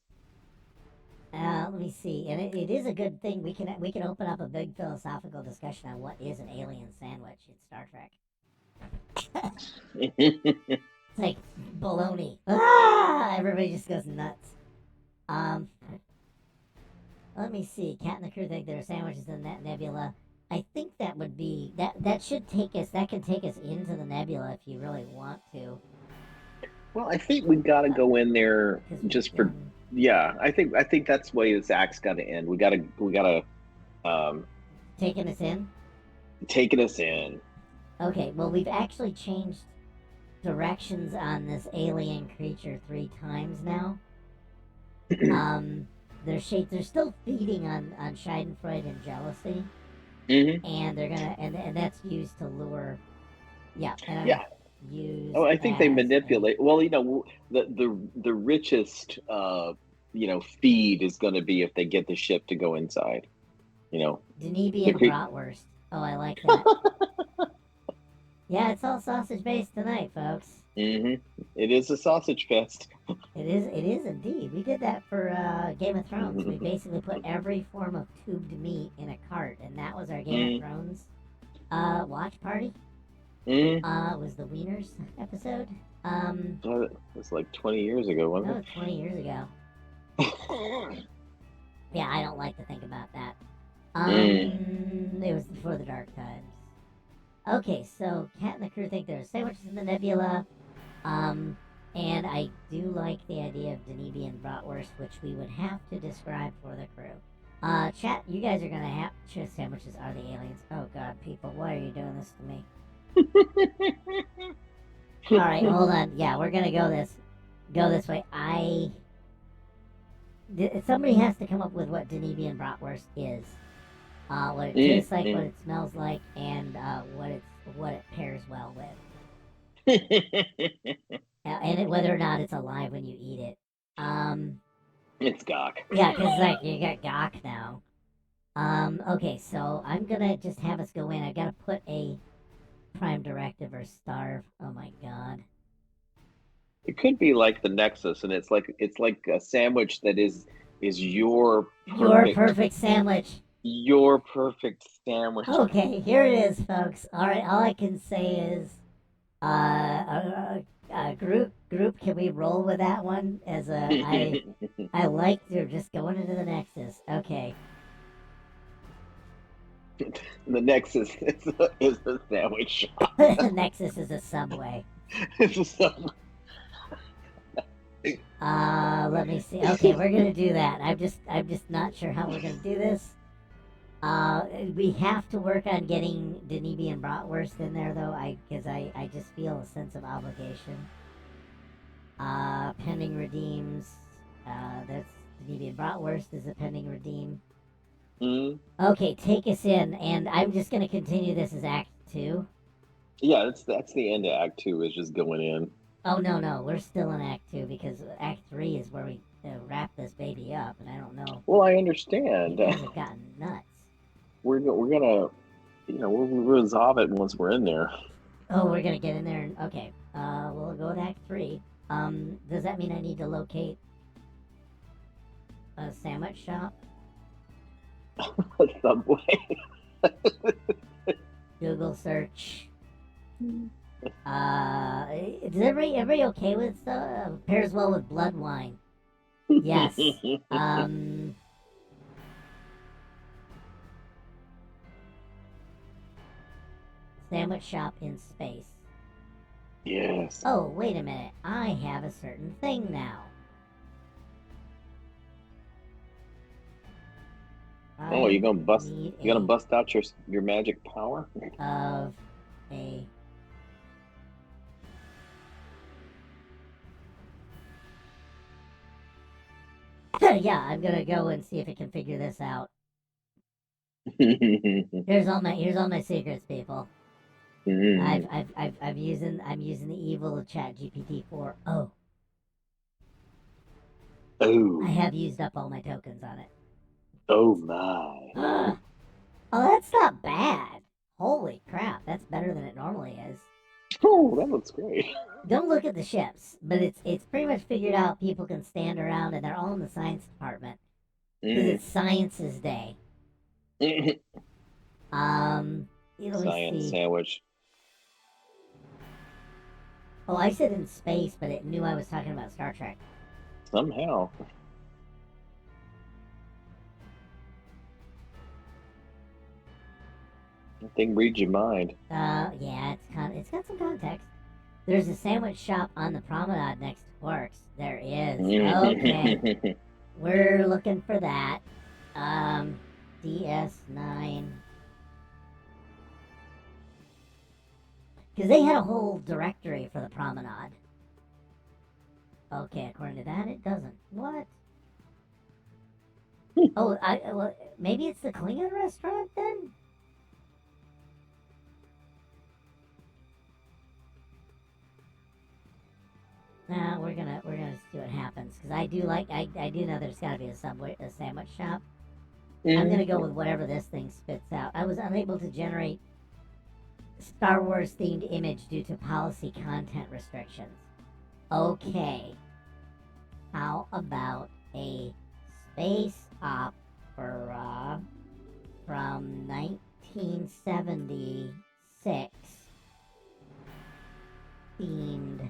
Let me see. And it is a good thing. We can open up a big philosophical discussion on what is an alien sandwich in Star Trek. It's like baloney. Ah! Everybody just goes nuts. Let me see. Cat and the crew think there are sandwiches in that nebula. I think that would be that should take us. That can take us into the nebula if you really want to. Well, I think we got to go in there 'Cause just for Yeah, I think that's the way this act's got to end. We gotta um, Taking us in. taking us in. Okay, well, we've actually changed directions on this alien creature 3 times now. Um, they're still feeding on Schadenfreude and jealousy, Hmm. and they're gonna and that's used to lure. Yeah, and Yeah. Oh, used I think they as a manipulate. Well, the richest feed is going to be if they get the ship to go inside. You know, the Danubian cre- bratwurst. Oh, I like that. Yeah, it's all sausage based tonight, folks. hmm It is a sausage fest. It is. It is indeed. We did that for Game of Thrones. We basically put every form of tubed meat in a cart, and that was our Game of mm Thrones watch party. mm Was the Wieners episode. It was like 20 years ago, That wasn't was 20 years ago. it? Yeah, I don't like to think about that. mm. It was before the dark times. Okay, so Cat and the crew think there are sandwiches in the nebula. Um, and I do like the idea of Danubian bratwurst, which we would have to describe for the crew. Chat, you guys are gonna have sandwiches are the aliens. Oh God, people, why are you doing this to me? All right, hold on. Yeah, we're gonna go this way. Somebody has to come up with what Danubian bratwurst is. What it tastes like, what Mm. it smells like, and what it pairs well with. Whether or not it's alive when you eat it. It's Gawk. Yeah, because like you got Gawk now. Okay, so I'm gonna just have us go in. I gotta put a prime directive or starve. Oh my god. It could be like the Nexus, and it's like a sandwich that is Your perfect sandwich. your perfect sandwich. Okay, here it is, folks. All right, all I can say is, group. Can we roll with that one? As a, I like to just going into the Nexus. Okay. The Nexus is a sandwich shop. Nexus is a subway. It's a sub- Let me see. Okay, we're gonna do that. I'm just not sure how we're gonna do this. We have to work on getting Danubian bratwurst in there though. I just feel a sense of obligation. Pending redeems. That's Danubian bratwurst is a pending redeem. Mm. Okay, take us in, and I'm just gonna continue this as Act 2. Yeah, that's the end of Act Two is just going in. Oh no, we're still in Act 2 because Act 3 is where we wrap this baby up, and I don't know. Well, I You understand. guys have gotten nuts. We're gonna we'll resolve it once we're in there. Oh, we're gonna get in there and okay. We'll go with Act 3. Does that mean I need to locate a sandwich shop? Subway. Google search. Is everybody okay with stuff? Pairs well with blood wine. Yes. Sandwich shop in space. Yes. Oh, wait a minute. I have a certain thing now. Oh, you gonna bust? need You gonna a- bust out your magic power? of a yeah, I'm gonna go and see if it can figure this out. Here's all my secrets, people. I'm using the evil of Chat GPT-4. Oh, I Oh, have used up all my tokens on it. oh my. Oh, that's not bad. Holy crap, that's better than it normally is. Oh, that looks great. Don't look at the ships, but it's pretty much figured out people can stand around and they're all in the science department because Mm. it's Science's Day. Let me Science see. sandwich. Oh, I said in space, but it knew I was talking about Star Trek. Somehow. That thing reads your mind. Yeah, it's got some context. There's a sandwich shop on the promenade next to Quarks. There is. Okay. we're looking for that. DS9. Because they had a whole directory for the promenade. Okay, according to that, it doesn't. What? Oh, well, maybe it's the Klingon restaurant then? Nah, we're gonna see what happens. Because I do know there's gotta be a sandwich shop. I'm gonna go with whatever this thing spits out. I was unable to generate Star Wars themed image due to policy content restrictions. Okay. How about a space opera from 1976 themed?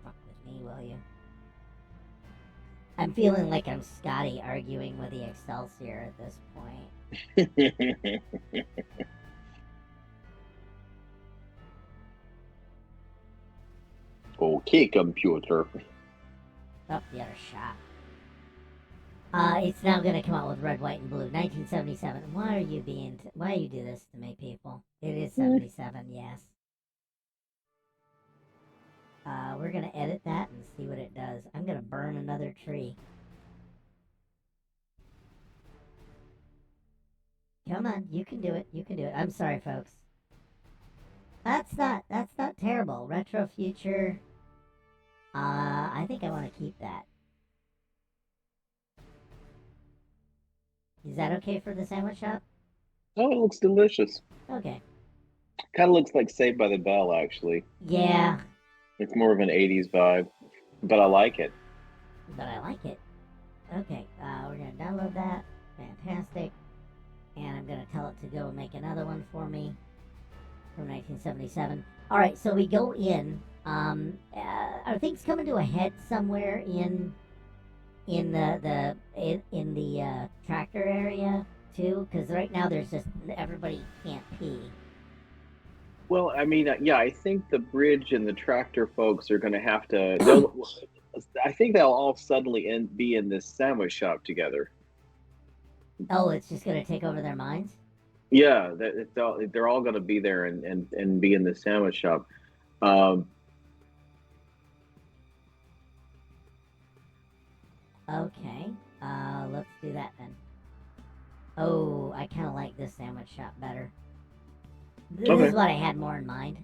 Fuck with me, will you? I'm feeling like I'm Scotty arguing with the Excelsior at this point. Okay, computer. Oh, the other shot. It's now gonna come out with red, white, and blue. 1977. Why you do this to me, people? It is 77, yes. We're gonna edit that and see what it does. I'm gonna burn another tree. Come on, you can do it. You can do it. I'm sorry, folks. That's not terrible. Retro future. I think I want to keep that. Is that okay for the sandwich shop? Oh, it looks delicious. Okay. Kind of looks like Saved by the Bell, actually. Yeah. It's more of an 80s vibe, but I like it. Okay, we're going to download that. Fantastic. And I'm going to tell it to go and make another one for me from 1977. All right, so we go in. Are things coming to a head somewhere in the tractor area too? Because right now there's just everybody can't pee. Well, I mean, yeah, I think the bridge and the tractor folks are going to have to. I think they'll all suddenly be in this sandwich shop together. Oh, it's just going to take over their minds? Yeah, they're all going to be there and be in the sandwich shop. Okay, let's do that then. Oh, I kind of like this sandwich shop better. This is what I had more in mind.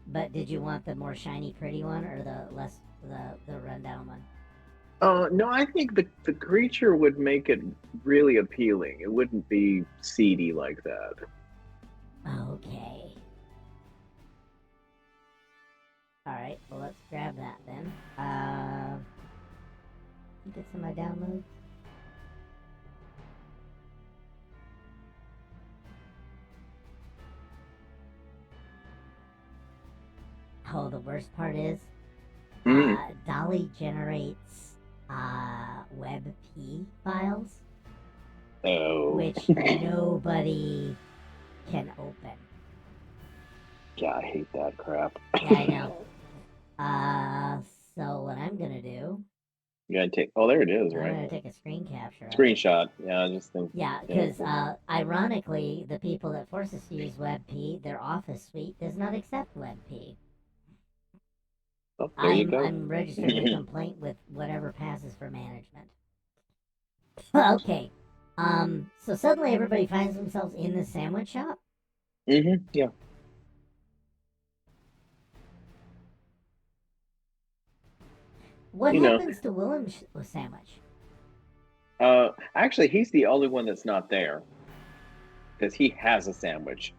But did you want the more shiny, pretty one, or the rundown one? No, I think the creature would make it really appealing. It wouldn't be seedy like that. Okay. Alright, well let's grab that then. Get some of my downloads. Oh, the worst part is, Dolly generates WebP files, which nobody can open. Yeah, I hate that crap. Yeah, I know. So what I'm gonna do? You gotta take. Oh, there it is, right? I'm gonna take a screen capture. Screenshot. Yeah, I just think. Yeah, because ironically, the people that force us to use WebP, their Office suite does not accept WebP. Oh, there you go. I'm registered a complaint with whatever passes for management. Okay. So suddenly everybody finds themselves in the sandwich shop? Yeah. What happens to Willem's sandwich? Actually, he's the only one that's not there. Because he has a sandwich.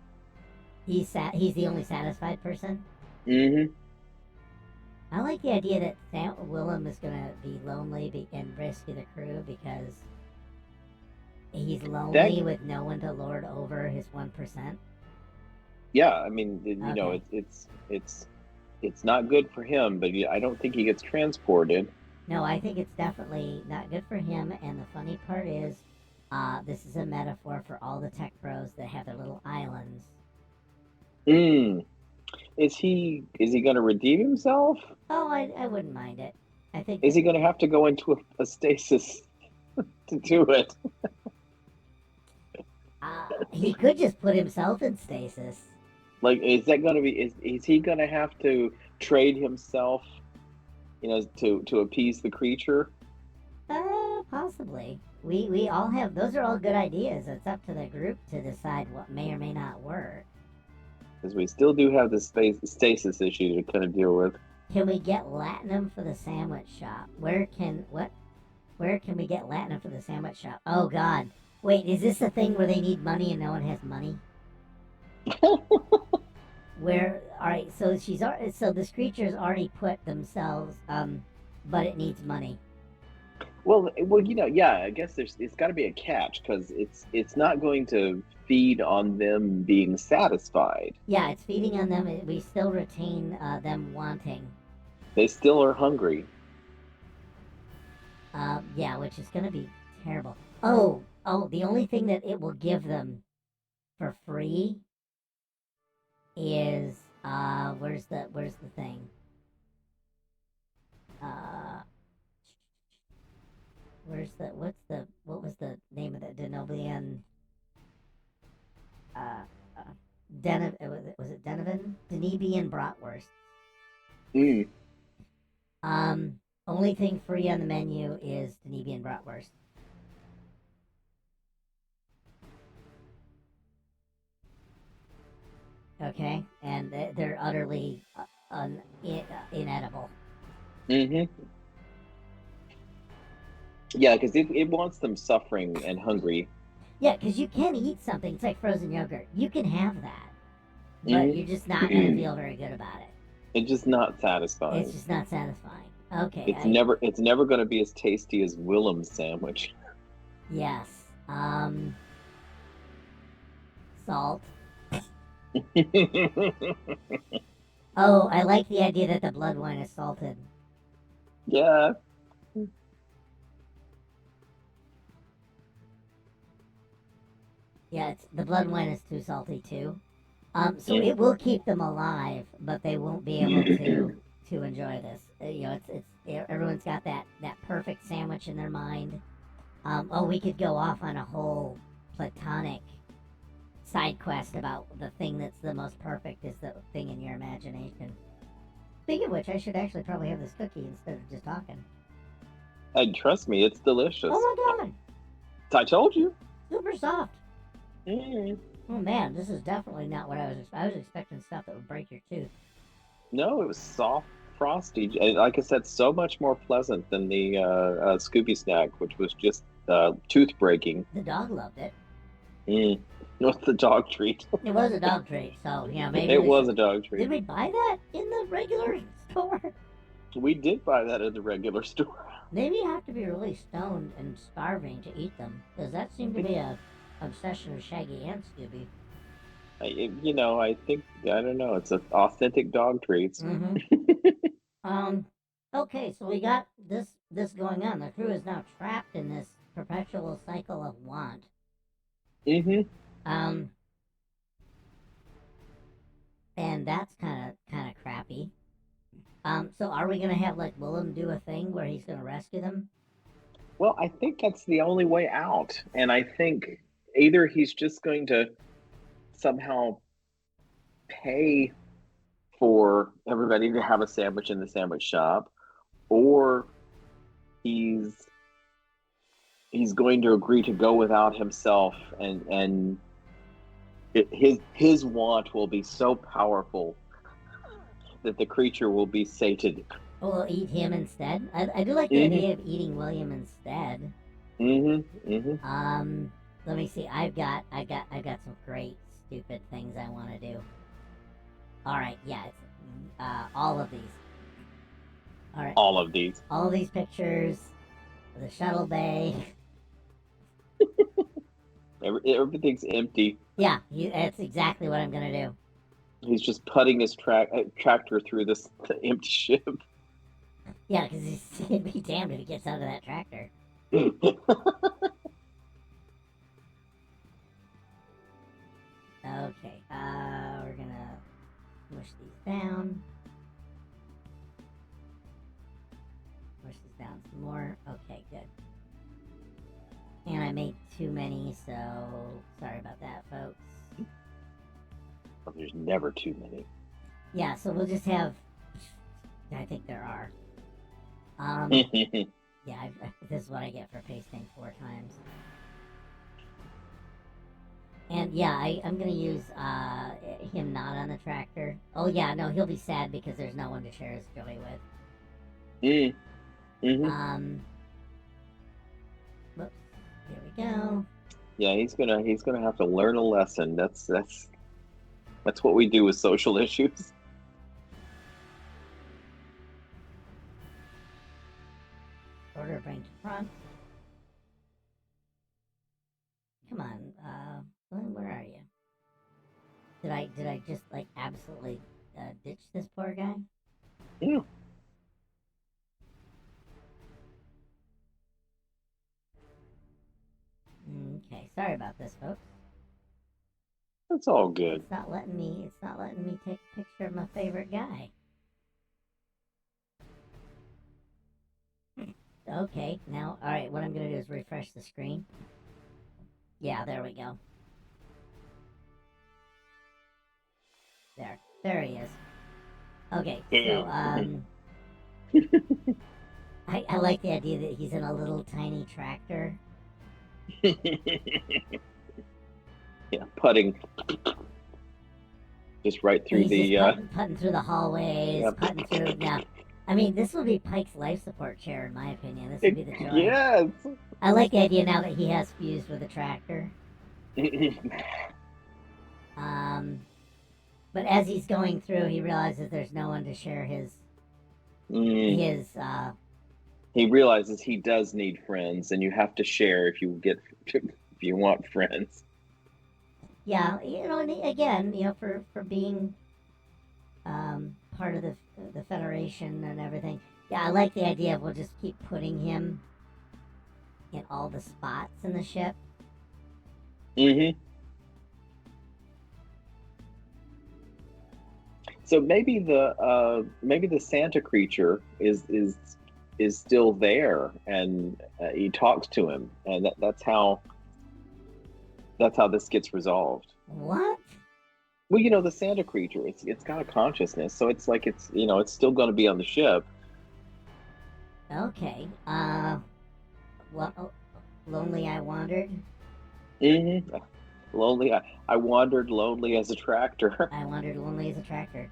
He's the only satisfied person? I like the idea that Willem is going to be lonely and rescue the crew because he's lonely with no one to lord over his 1%. Yeah, I mean, you know, it's not good for him, but I don't think he gets transported. No, I think it's definitely not good for him, and the funny part is, this is a metaphor for all the tech bros that have their little islands. Is he going to redeem himself? Oh, I wouldn't mind it. I think Is that, he going to have to go into a stasis to do it? he could just put himself in stasis. Like, is that going to be? Is he going to have to trade himself, to appease the creature? Possibly. We all have, those are all good ideas. It's up to the group to decide what may or may not work. Because we still do have this stasis issue to kind of deal with. Can we get latinum for the sandwich shop? Where can we get latinum for the sandwich shop? Oh God. Wait, is this a thing where they need money and no one has money? Alright, so so this creature's already put themselves, but it needs money. Well, yeah. I guess it's got to be a catch because it's not going to feed on them being satisfied. Yeah, it's feeding on them. We still retain them wanting. They still are hungry. Yeah, which is gonna be terrible. Oh, the only thing that it will give them for free is where's the thing? What was the name of the Denovian? Was it Denovan? Denebian bratwurst. Mm. Only thing free on the menu is Denebian bratwurst. Okay, and they're utterly inedible. Mm-hmm. Yeah, because it wants them suffering and hungry. Yeah, because you can eat something. It's like frozen yogurt. You can have that, but you're just not gonna feel very good about it. It's just not satisfying. It's just not satisfying. Okay. It's never going to be as tasty as Willem's sandwich. Yes. Salt. Oh, I like the idea that the blood wine is salted. Yeah. Yeah, the blood wine is too salty too. So it will keep them alive, but they won't be able to enjoy this. Everyone's got that perfect sandwich in their mind. We could go off on a whole platonic side quest about the thing that's the most perfect is the thing in your imagination. Speaking of which, I should actually probably have this cookie instead of just talking. And trust me, it's delicious. Oh my God! I told you. Super soft. Mm. Oh man, this is definitely not what I was expecting stuff that would break your tooth. No, it was soft, frosty. Like I said, so much more pleasant than the Scooby snack, which was just tooth breaking. The dog loved it. What's the dog treat? It was a dog treat, so maybe it was a dog treat. Did we buy that in the regular store? We did buy that at the regular store. Maybe you have to be really stoned and starving to eat them, because that seemed to be a obsession of Shaggy and Scooby. I think, I don't know, it's an authentic dog treats. Mm-hmm. Okay, so we got this going on. The crew is now trapped in this perpetual cycle of want. Mm-hmm. And that's kind of crappy. So are we gonna have like Willem do a thing where he's gonna rescue them? Well, I think that's the only way out, and I think either he's just going to somehow pay for everybody to have a sandwich in the sandwich shop, or he's going to agree to go without himself, and his want will be so powerful that the creature will be sated. Oh, we'll eat him instead. I do like the idea of eating William instead. Let me see. I've got some great stupid things I want to do. All right, yeah, it's, all of these. All right. All of these. All of these pictures. The shuttle bay. Everything's empty. Yeah, that's exactly what I'm gonna do. He's just putting his tractor through this empty ship. Yeah, because he'd be damned if he gets out of that tractor. Okay, we're gonna push these down. Push these down some more. Okay, good. And I made too many, so sorry about that, folks. Well, there's never too many. Yeah, so we'll just have. I think there are. Yeah, this is what I get for pasting 4 times. And yeah, I'm gonna use him not on the tractor. Oh yeah, no, he'll be sad because there's no one to share his joy with. Whoops. Here we go. Yeah, he's gonna have to learn a lesson. That's what we do with social issues. Order bring to front. Come on, Glenn, where are you? Did I just like absolutely ditch this poor guy? Yeah. Okay, sorry about this, folks. That's all good. It's not letting me take a picture of my favorite guy. Okay, now, alright, what I'm gonna do is refresh the screen. Yeah, there we go. There he is. Okay, so, I like the idea that he's in a little tiny tractor. Yeah, putting just right through He's the just putting through the hallways, Yep. putting through now. I mean, this would be Pike's life support chair, in my opinion. This would be the joy. Yes. I like the idea now that he has fused with a tractor. But as he's going through, he realizes there's no one to share his. He realizes he does need friends, and you have to share if you want friends. Yeah, and again, for being part of the Federation and everything. Yeah, I like the idea of we'll just keep putting him in all the spots in the ship. So maybe the Santa creature is still there, and he talks to him, and that's how this gets resolved. What? Well, the Santa creature, it's got a consciousness, so it's like it's still going to be on the ship. Okay. Lonely I wandered. Lonely. I wandered lonely as a tractor. I wandered lonely as a tractor.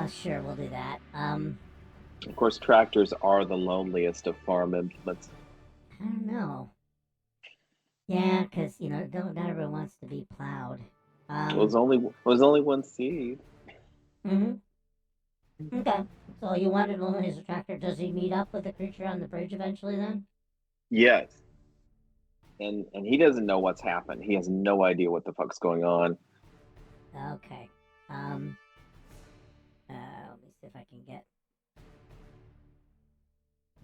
Sure, we'll do that. Of course, tractors are the loneliest of farm implements. I don't know. Yeah, because not everyone wants to be plowed. It was only one seed. Okay, so you wanted lonely as a tractor. Does he meet up with the creature on the bridge eventually then? Yes. And he doesn't know what's happened. He has no idea what the fuck's going on. Okay. Let me see if I can get.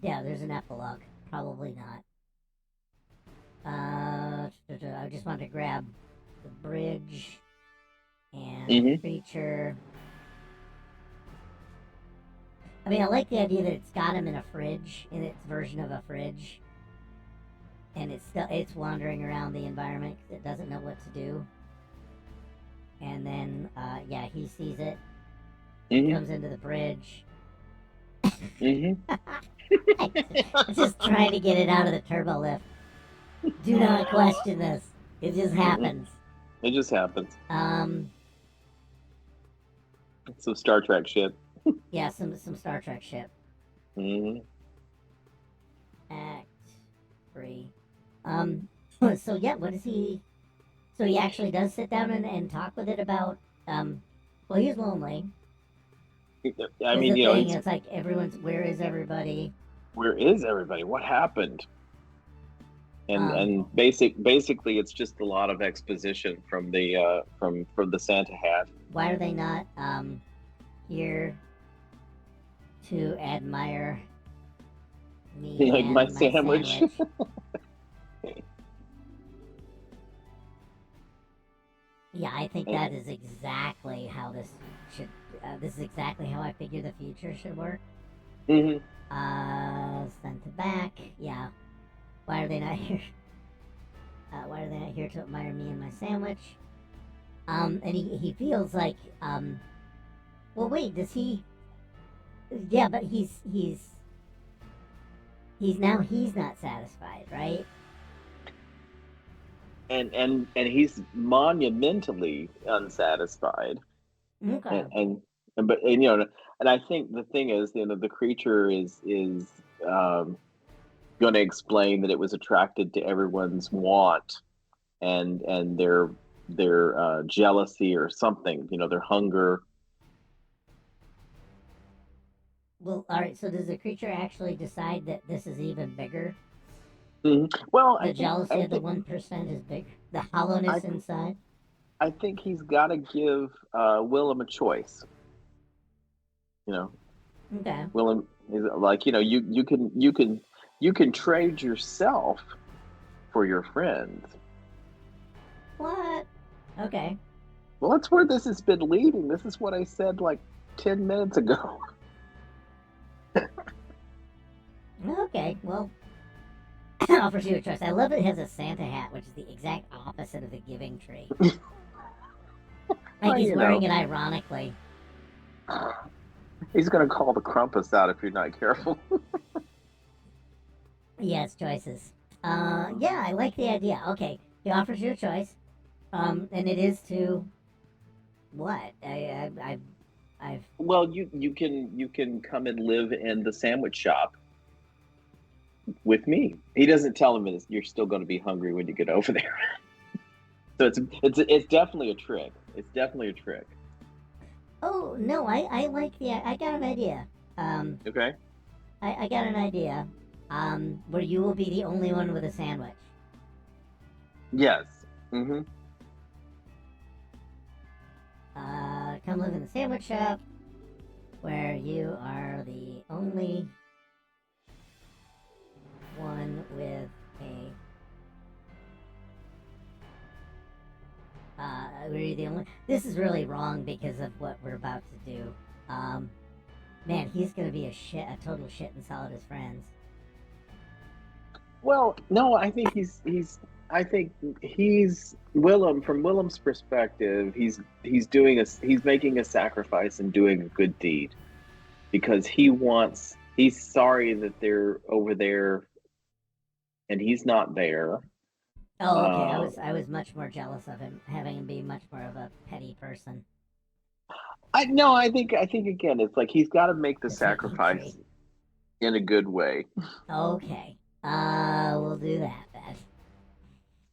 Yeah, there's an epilogue. Probably not. I just wanted to grab the bridge and the creature. I mean, I like the idea that it's got him in a fridge, in its version of a fridge, and it's wandering around the environment because it doesn't know what to do. And then, yeah, he sees it. He comes into the bridge. Just trying to get it out of the turbo lift. Do not question this. It just happens. It just happens. Some Star Trek shit. Yeah, some Star Trek shit. Act 3. So yeah, what is he? So he actually does sit down and talk with it about. Well, he's lonely. I mean, it's like where is everybody? Where is everybody? What happened? And basically, it's just a lot of exposition from the from the Santa hat. Why are they not here to admire me like and my sandwich? Yeah, I think And, that is exactly how this should. This is exactly how I figure the future should work. mhm. Sent it back. Yeah. Why are they not here? Why are they not here to admire me and my sandwich? And he feels like, well, wait, does he? Yeah, but he's not satisfied, right? And he's monumentally unsatisfied. Okay. And I think the thing is, the creature is um, going to explain that it was attracted to everyone's want and their jealousy or something, their hunger. Well, all right. So does the creature actually decide that this is even bigger? Well, The jealousy of the 1% is bigger. The I hollowness inside. I think he's got to give Willem a choice. You know, Okay. Willem is like, you can trade yourself for your friends. What? Okay. Well, that's where this has been leading. This is what I said like 10 minutes ago. Okay. Well, offers you a choice. I love it has a Santa hat, which is the exact opposite of the giving tree. Like Well, he's wearing it ironically. He's going to call the Krampus out if you're not careful. Yes, choices. Yeah, I like the idea. Okay, he offers you a choice. And it is to what? I've. Well, you can come and live in the sandwich shop with me. He doesn't tell him you're still going to be hungry when you get over there. So it's definitely a trick. It's definitely a trick. Oh no, I like the. I got an idea. Okay. I got an idea. Where you will be the only one with a sandwich. Yes. Mm-hmm. Come live in the sandwich shop, where you are the only one with a. We're the only. This is really wrong because of what we're about to do. Man, he's gonna be a total shit and solid as friends. Well, no, I think he's Willem. From Willem's perspective, he's making a sacrifice and doing a good deed because he's sorry that they're over there and he's not there. Oh, okay. Uh, I was much more jealous of him having him be much more of a petty person. I no, I think again, it's like he's got to make the The taking sacrifice tree. in a good way. Okay. We'll do that then.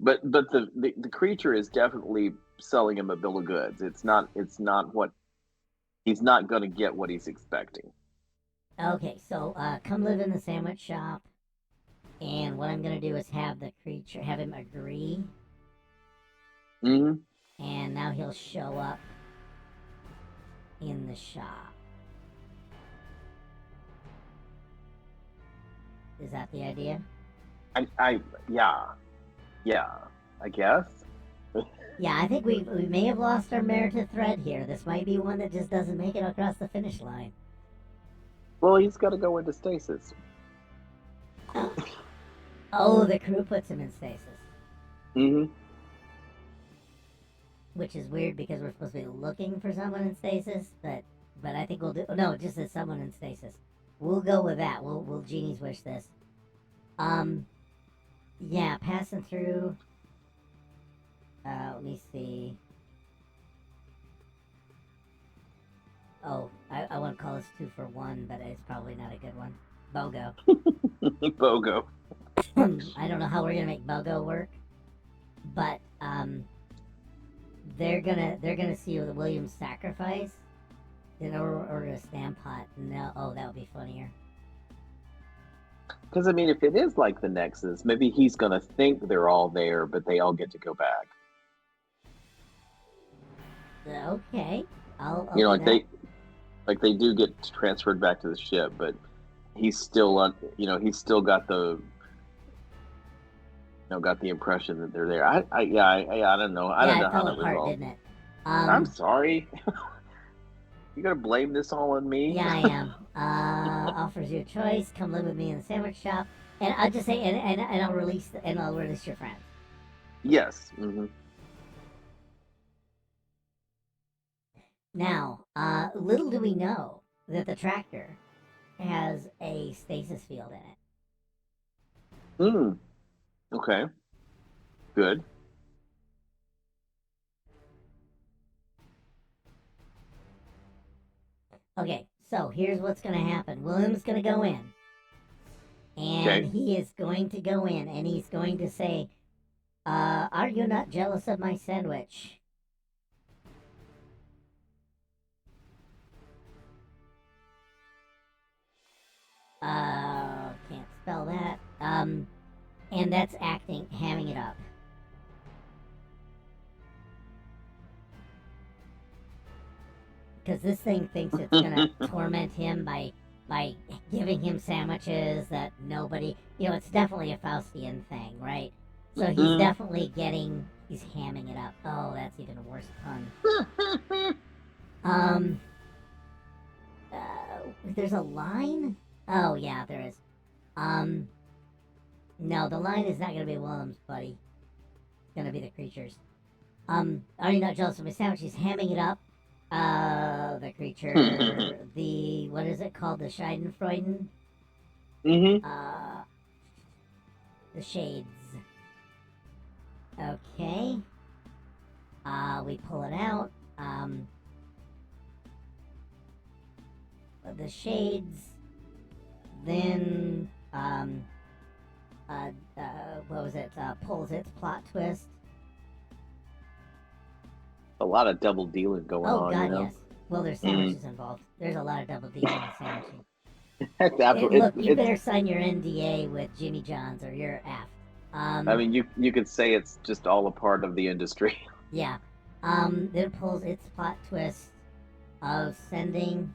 But the creature is definitely selling him a bill of goods. It's not what he's not going to get what he's expecting. Okay, so come live in the sandwich shop, and what I'm gonna do is have him agree, Hmm. and now he'll show up in the shop. Is that the idea? Yeah, I guess. Yeah, I think we may have lost our Meredith thread here. This might be one that just doesn't make it across the finish line. Well, he's got to go into stasis. Oh, the crew puts him in stasis. Hmm. Which is weird because we're supposed to be looking for someone in stasis, but I think we'll do. No, it just says someone in stasis. We'll go with that. We'll genie's wish this. Yeah, passing through. Let me see. Oh, I want to call this 2 for 1, but it's probably not a good one. BOGO. Bogo. I don't know how we're gonna make BOGO work, but they're gonna see the Williams sacrifice in order to stamp pot. No, oh, that would be funnier. Because I mean, if it is like the Nexus, maybe he's gonna think they're all there, but they all get to go back. Okay, I'll You know, do that. like they do get transferred back to the ship, but he's still on. He's still got the got the impression that they're there. I don't know. I Yeah, don't know it how fell that apart, resolved. didn't it? I'm sorry. You gonna blame this all on me? Yeah, I am. Offers you a choice. Come live with me in the sandwich shop, and I'll just say, and I'll release your friend. Yes. Now, little do we know that the tractor has a stasis field in it. Okay. Good. Okay, so here's what's going to happen. William's going to go in, and Okay. he is going to go in, and he's going to say, "Are you not jealous of my sandwich?" Can't spell that. And that's acting, hamming it up. Because this thing thinks it's gonna torment him by giving him sandwiches that nobody, it's definitely a Faustian thing, right? So he's definitely he's hamming it up. Oh, that's even a worse pun. There's a line? Oh, yeah, there is. No, the line is not gonna be Willem's, buddy. It's gonna be the creatures. Are you not jealous of my sandwich? He's hamming it up. The creature, what is it called? The Schadenfreude? The shades. Okay. We pull it out. The shades. Then, what was it? Pulls its plot twist. A lot of double dealing going on. Oh, God, you know? yes. Well, there's sandwiches involved. There's a lot of double dealing and sandwiching. Look, you better sign your NDA with Jimmy John's or you're effed. I mean, you could say it's just all a part of the industry. Yeah. Then it pulls its plot twist of sending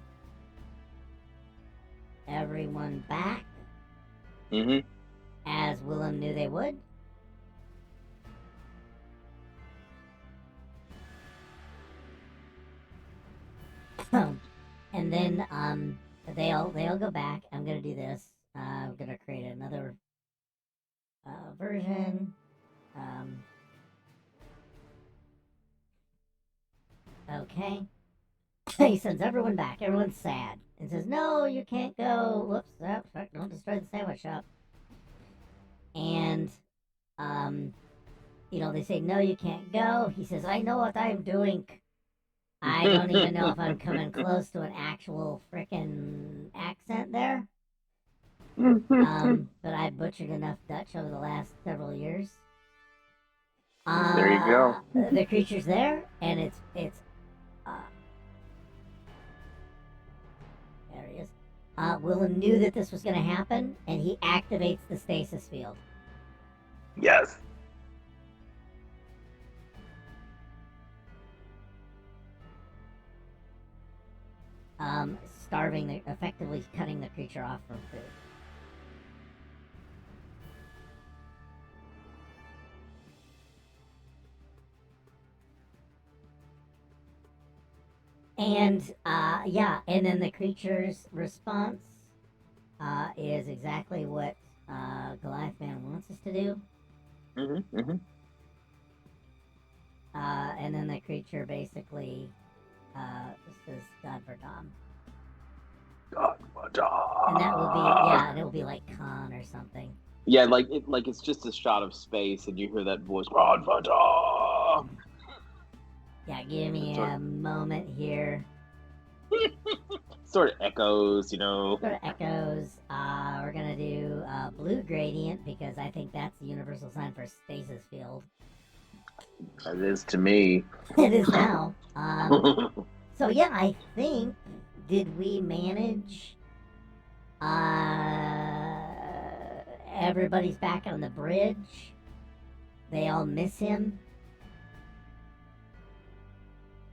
everyone back, as Willem knew they would. And then they all go back. I'm gonna do this. I'm gonna create another version. Okay. He sends everyone back. Everyone's sad and says, "No, you can't go. Whoops! Don't destroy the sandwich shop." And they say, "No, you can't go." He says, "I know what I'm doing. I don't even know if I'm coming close to an actual frickin' accent there. But I butchered enough Dutch over the last several years." There you go. The creature's there, and it's there he is. Willem knew that this was going to happen, and he activates the stasis field. Yes. Effectively cutting the creature off from food. And, and then the creature's response is exactly what Goliath Man wants us to do. And then the creature basically says, "God Verdam." God, and that will be, it'll be like Khan or something. Yeah, like it's just a shot of space, and you hear that voice, God, Verdam. Yeah, give me a moment here. Sort of echoes, Sort of echoes. We're gonna do blue gradient because I think that's the universal sign for stasis field. It is to me. It is now. So yeah, I think, did we manage? Everybody's back on the bridge. They all miss him.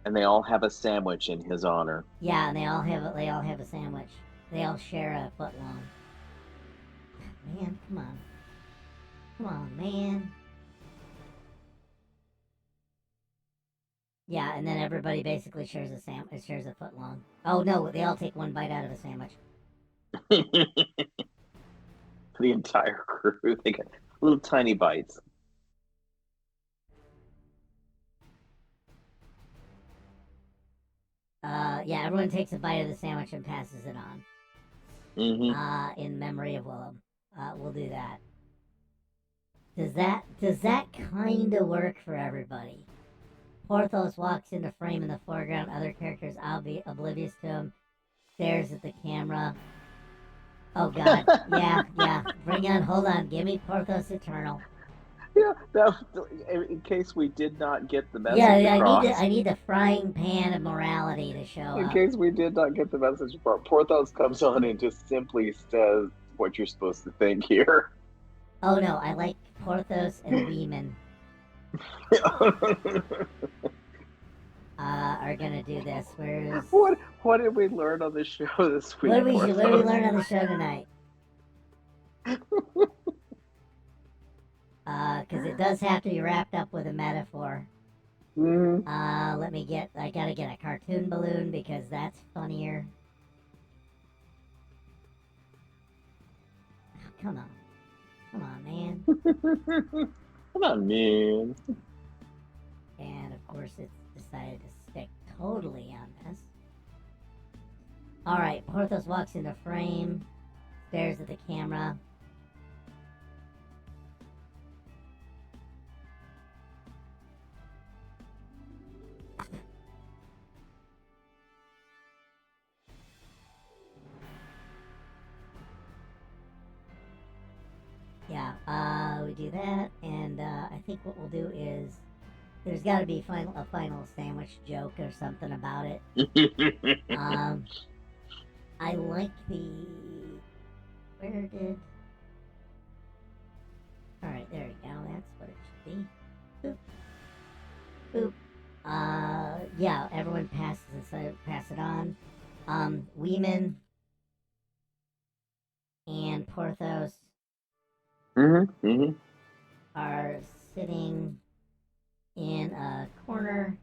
And they all have a sandwich in his honor. Yeah, and they all have a sandwich. They all share a foot long. Man, come on, man. Yeah, and then everybody basically shares a foot long. Oh no, they all take one bite out of a sandwich. The entire crew, they get little tiny bites. Yeah, everyone takes a bite of the sandwich and passes it on. In memory of Willem. We'll do that. Does that kind of work for everybody? Porthos walks into frame in the foreground. Other characters oblivious to him. Stares at the camera. Oh God, yeah. Bring on, hold on. Give me Porthos Eternal. Yeah, in case we did not get the message Yeah, across. I need the frying pan of morality to show In up. case we did not get the message across, Porthos comes on and just simply says what you're supposed to think here. Oh no, I like Porthos and Weeman. Are gonna do this. Where's what did we learn on the show this week? what did we learn on the show tonight? Because it does have to be wrapped up with a metaphor. I gotta get a cartoon balloon because that's funnier. Oh, come on, man. Come on, man. And of course, it's decided to stick totally on this. All right, Porthos walks into frame, stares at the camera. Yeah, we do that, and I think what we'll do is there's got to be a final sandwich joke or something about it. I like where did? All right, there we go. That's what it should be. Boop, boop. Yeah, everyone pass it on. Weeman and Porthos are sitting in a corner,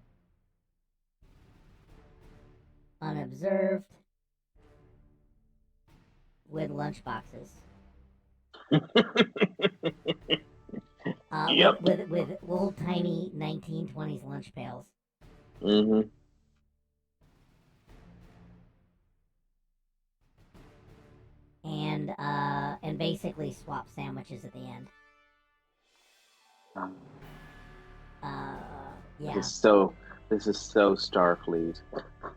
unobserved, with lunchboxes. Yep. With old timey 1920s lunch pails. And basically swap sandwiches at the end. Yeah. This is so Starfleet.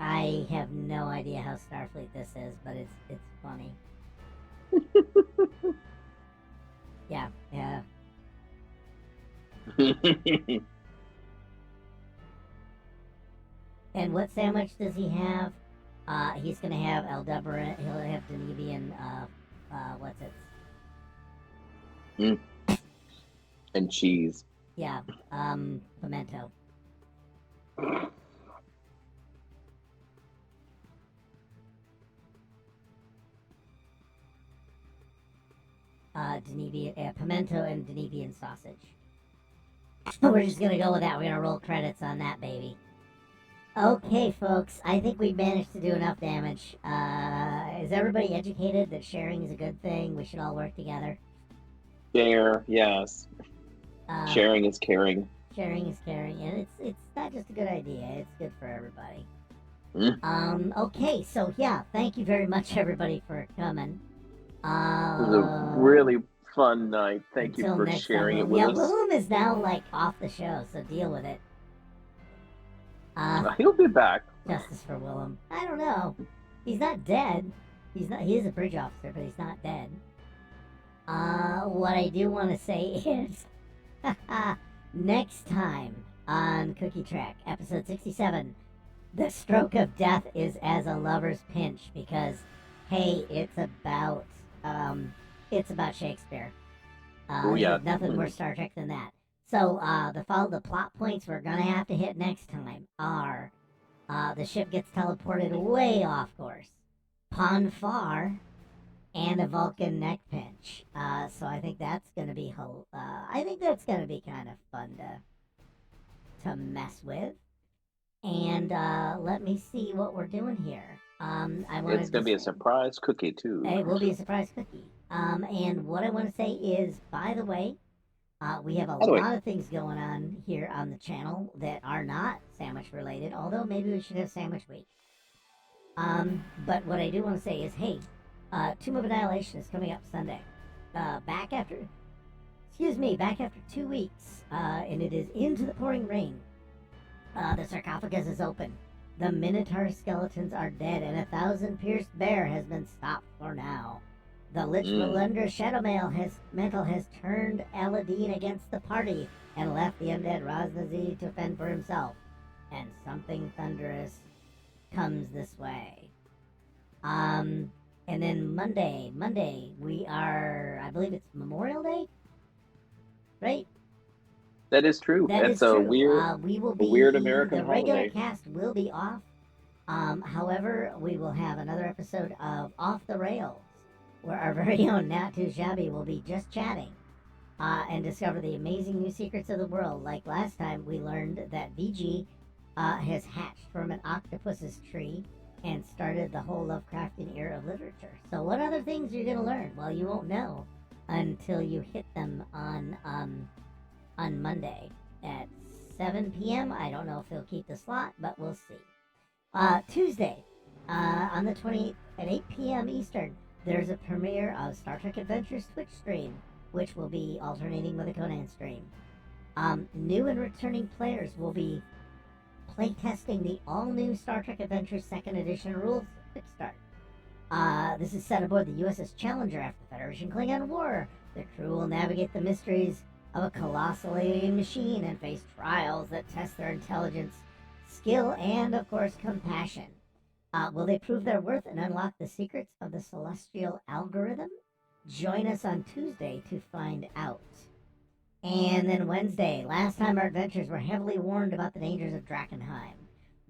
I have no idea how Starfleet this is, but it's funny. Yeah. And what sandwich does he have? He's gonna have Aldebaran. He'll have Denevian. What's it? And cheese. Yeah. Pimento. Pimento and Denevian sausage. We're just gonna go with that. We're gonna roll credits on that baby. Okay, folks, I think we managed to do enough damage. Is everybody educated that sharing is a good thing? We should all work together. Share, yes. Sharing is caring. Sharing is caring, and it's not just a good idea, it's good for everybody. Okay, so yeah, thank you very much, everybody, for coming. It was a really fun night. Thank you for sharing it with us. Willem is now, like, off the show, so deal with it. He'll be back. Justice for Willem. I don't know. He's not dead. He is a bridge officer, but he's not dead. What I do want to say is, next time on Cookie Track, episode 67, the stroke of death is as a lover's pinch, because, hey, it's about Shakespeare. Yeah. Nothing more Star Trek than that. So, the plot points we're gonna have to hit next time are, the ship gets teleported way off course, Pon farr, and a Vulcan neck pinch. So I think that's gonna be kind of fun to mess with. and let me see what we're doing here. I want It's to going to be a just surprise cookie, too. it will be a surprise cookie. And what I want to say is, by the way, we have a By the way, lot of things going on here on the channel that are not sandwich related. Although maybe we should have sandwich week. But what I do want to say is, hey, Tomb of Annihilation is coming up Sunday. Back after, back after 2 weeks, and it is into the pouring rain. The sarcophagus is open. The Minotaur skeletons are dead, and 1,000 pierced bear has been stopped for now. The Lich Valender Shadow Mantle has turned Aladdin against the party and left the undead Raznazi to fend for himself. And something thunderous comes this way. And then Monday, I believe it's Memorial Day, right? that is true. That is That's a true. weird, We will a be, weird American the regular holiday. cast will be off. However, we will have another episode of Off the Rails, where our very own Not Too Shabby will be just chatting and discover the amazing new secrets of the world. Like last time, we learned that VG has hatched from an octopus's tree and started the whole Lovecraftian era of literature. So what other things are you going to learn? Well, you won't know until you hit them on Monday at 7 p.m. I don't know if they'll keep the slot, but we'll see. Tuesday, on the 28th at 8 p.m. Eastern, there's a premiere of Star Trek Adventures Twitch stream, which will be alternating with a Conan stream. New and returning players will be playtesting the all-new Star Trek Adventures 2nd Edition rules quick start. This is set aboard the USS Challenger after the Federation Klingon War. The crew will navigate the mysteries of a colossal alien machine and face trials that test their intelligence, skill, and, of course, compassion. Will they prove their worth and unlock the secrets of the celestial algorithm? Join us on Tuesday to find out. And then Wednesday, last time our adventurers were heavily warned about the dangers of Drakenheim.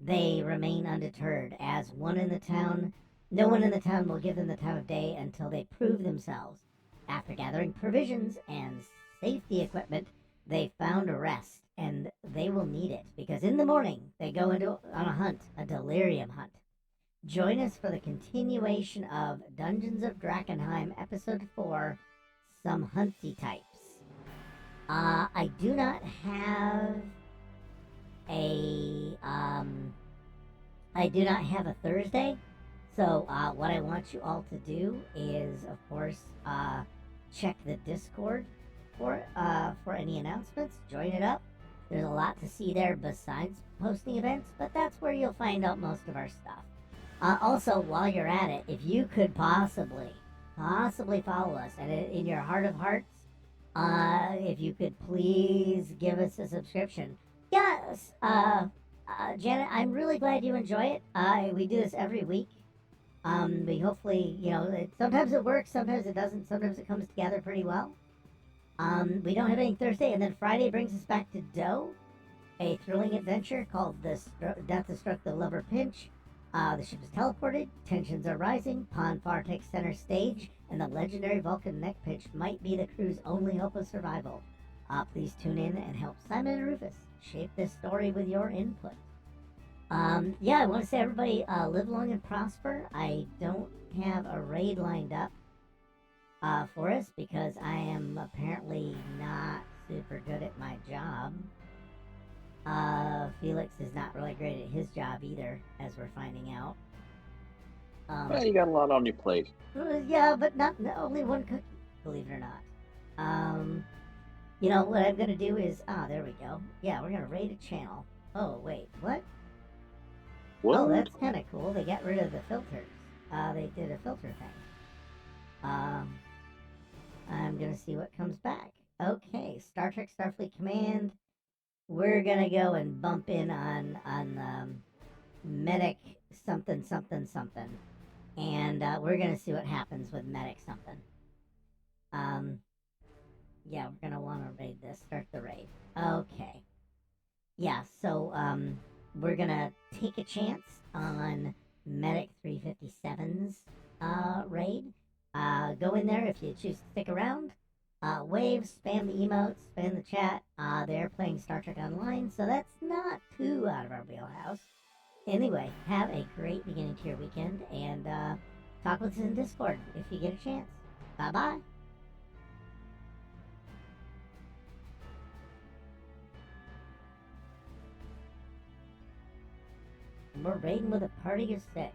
They remain undeterred, as no one in the town will give them the time of day until they prove themselves. After gathering provisions and safety equipment, they found a rest, and they will need it, because in the morning they go on a hunt, a delirium hunt. Join us for the continuation of Dungeons of Drakenheim, Episode 4, Some Huntsy Types. I do not have a Thursday, so what I want you all to do is, of course, check the Discord for any announcements. Join it up. There's a lot to see there besides posting events, but that's where you'll find out most of our stuff. Also, while you're at it, if you could possibly follow us, and in your heart of hearts, if you could please give us a subscription. Yes, Janet, I'm really glad you enjoy it. We do this every week. We hopefully, sometimes it works, sometimes it doesn't, sometimes it comes together pretty well. We don't have any Thursday, and then Friday brings us back to Doe, a thrilling adventure called Death to Struck the Lover Pinch. The ship is teleported, tensions are rising, Ponfar takes center stage, and the legendary Vulcan neck pinch might be the crew's only hope of survival. Please tune in and help Simon and Rufus shape this story with your input. I want to say everybody live long and prosper. I don't have a raid lined up for us because I am apparently not super good at my job. Felix is not really great at his job either, as we're finding out. Well, you got a lot on your plate. Yeah, but not only one cookie, believe it or not. What I'm gonna do is, there we go. Yeah, we're gonna raid a channel. Oh, wait, what? What? Oh, that's kind of cool. They got rid of the filters. They did a filter thing. I'm gonna see what comes back. Okay, Star Trek Starfleet Command. We're gonna go and bump in on medic something, and we're gonna see what happens with medic something. We're gonna want to raid this. Start the raid. Okay. Yeah. So we're gonna take a chance on medic 357's raid. Go in there if you choose to stick around. Wave, spam the emotes, spam the chat. They're playing Star Trek Online, so that's not too out of our wheelhouse. Anyway, have a great beginning to your weekend, and talk with us in Discord if you get a chance. Bye-bye. We're raiding with a party of 6.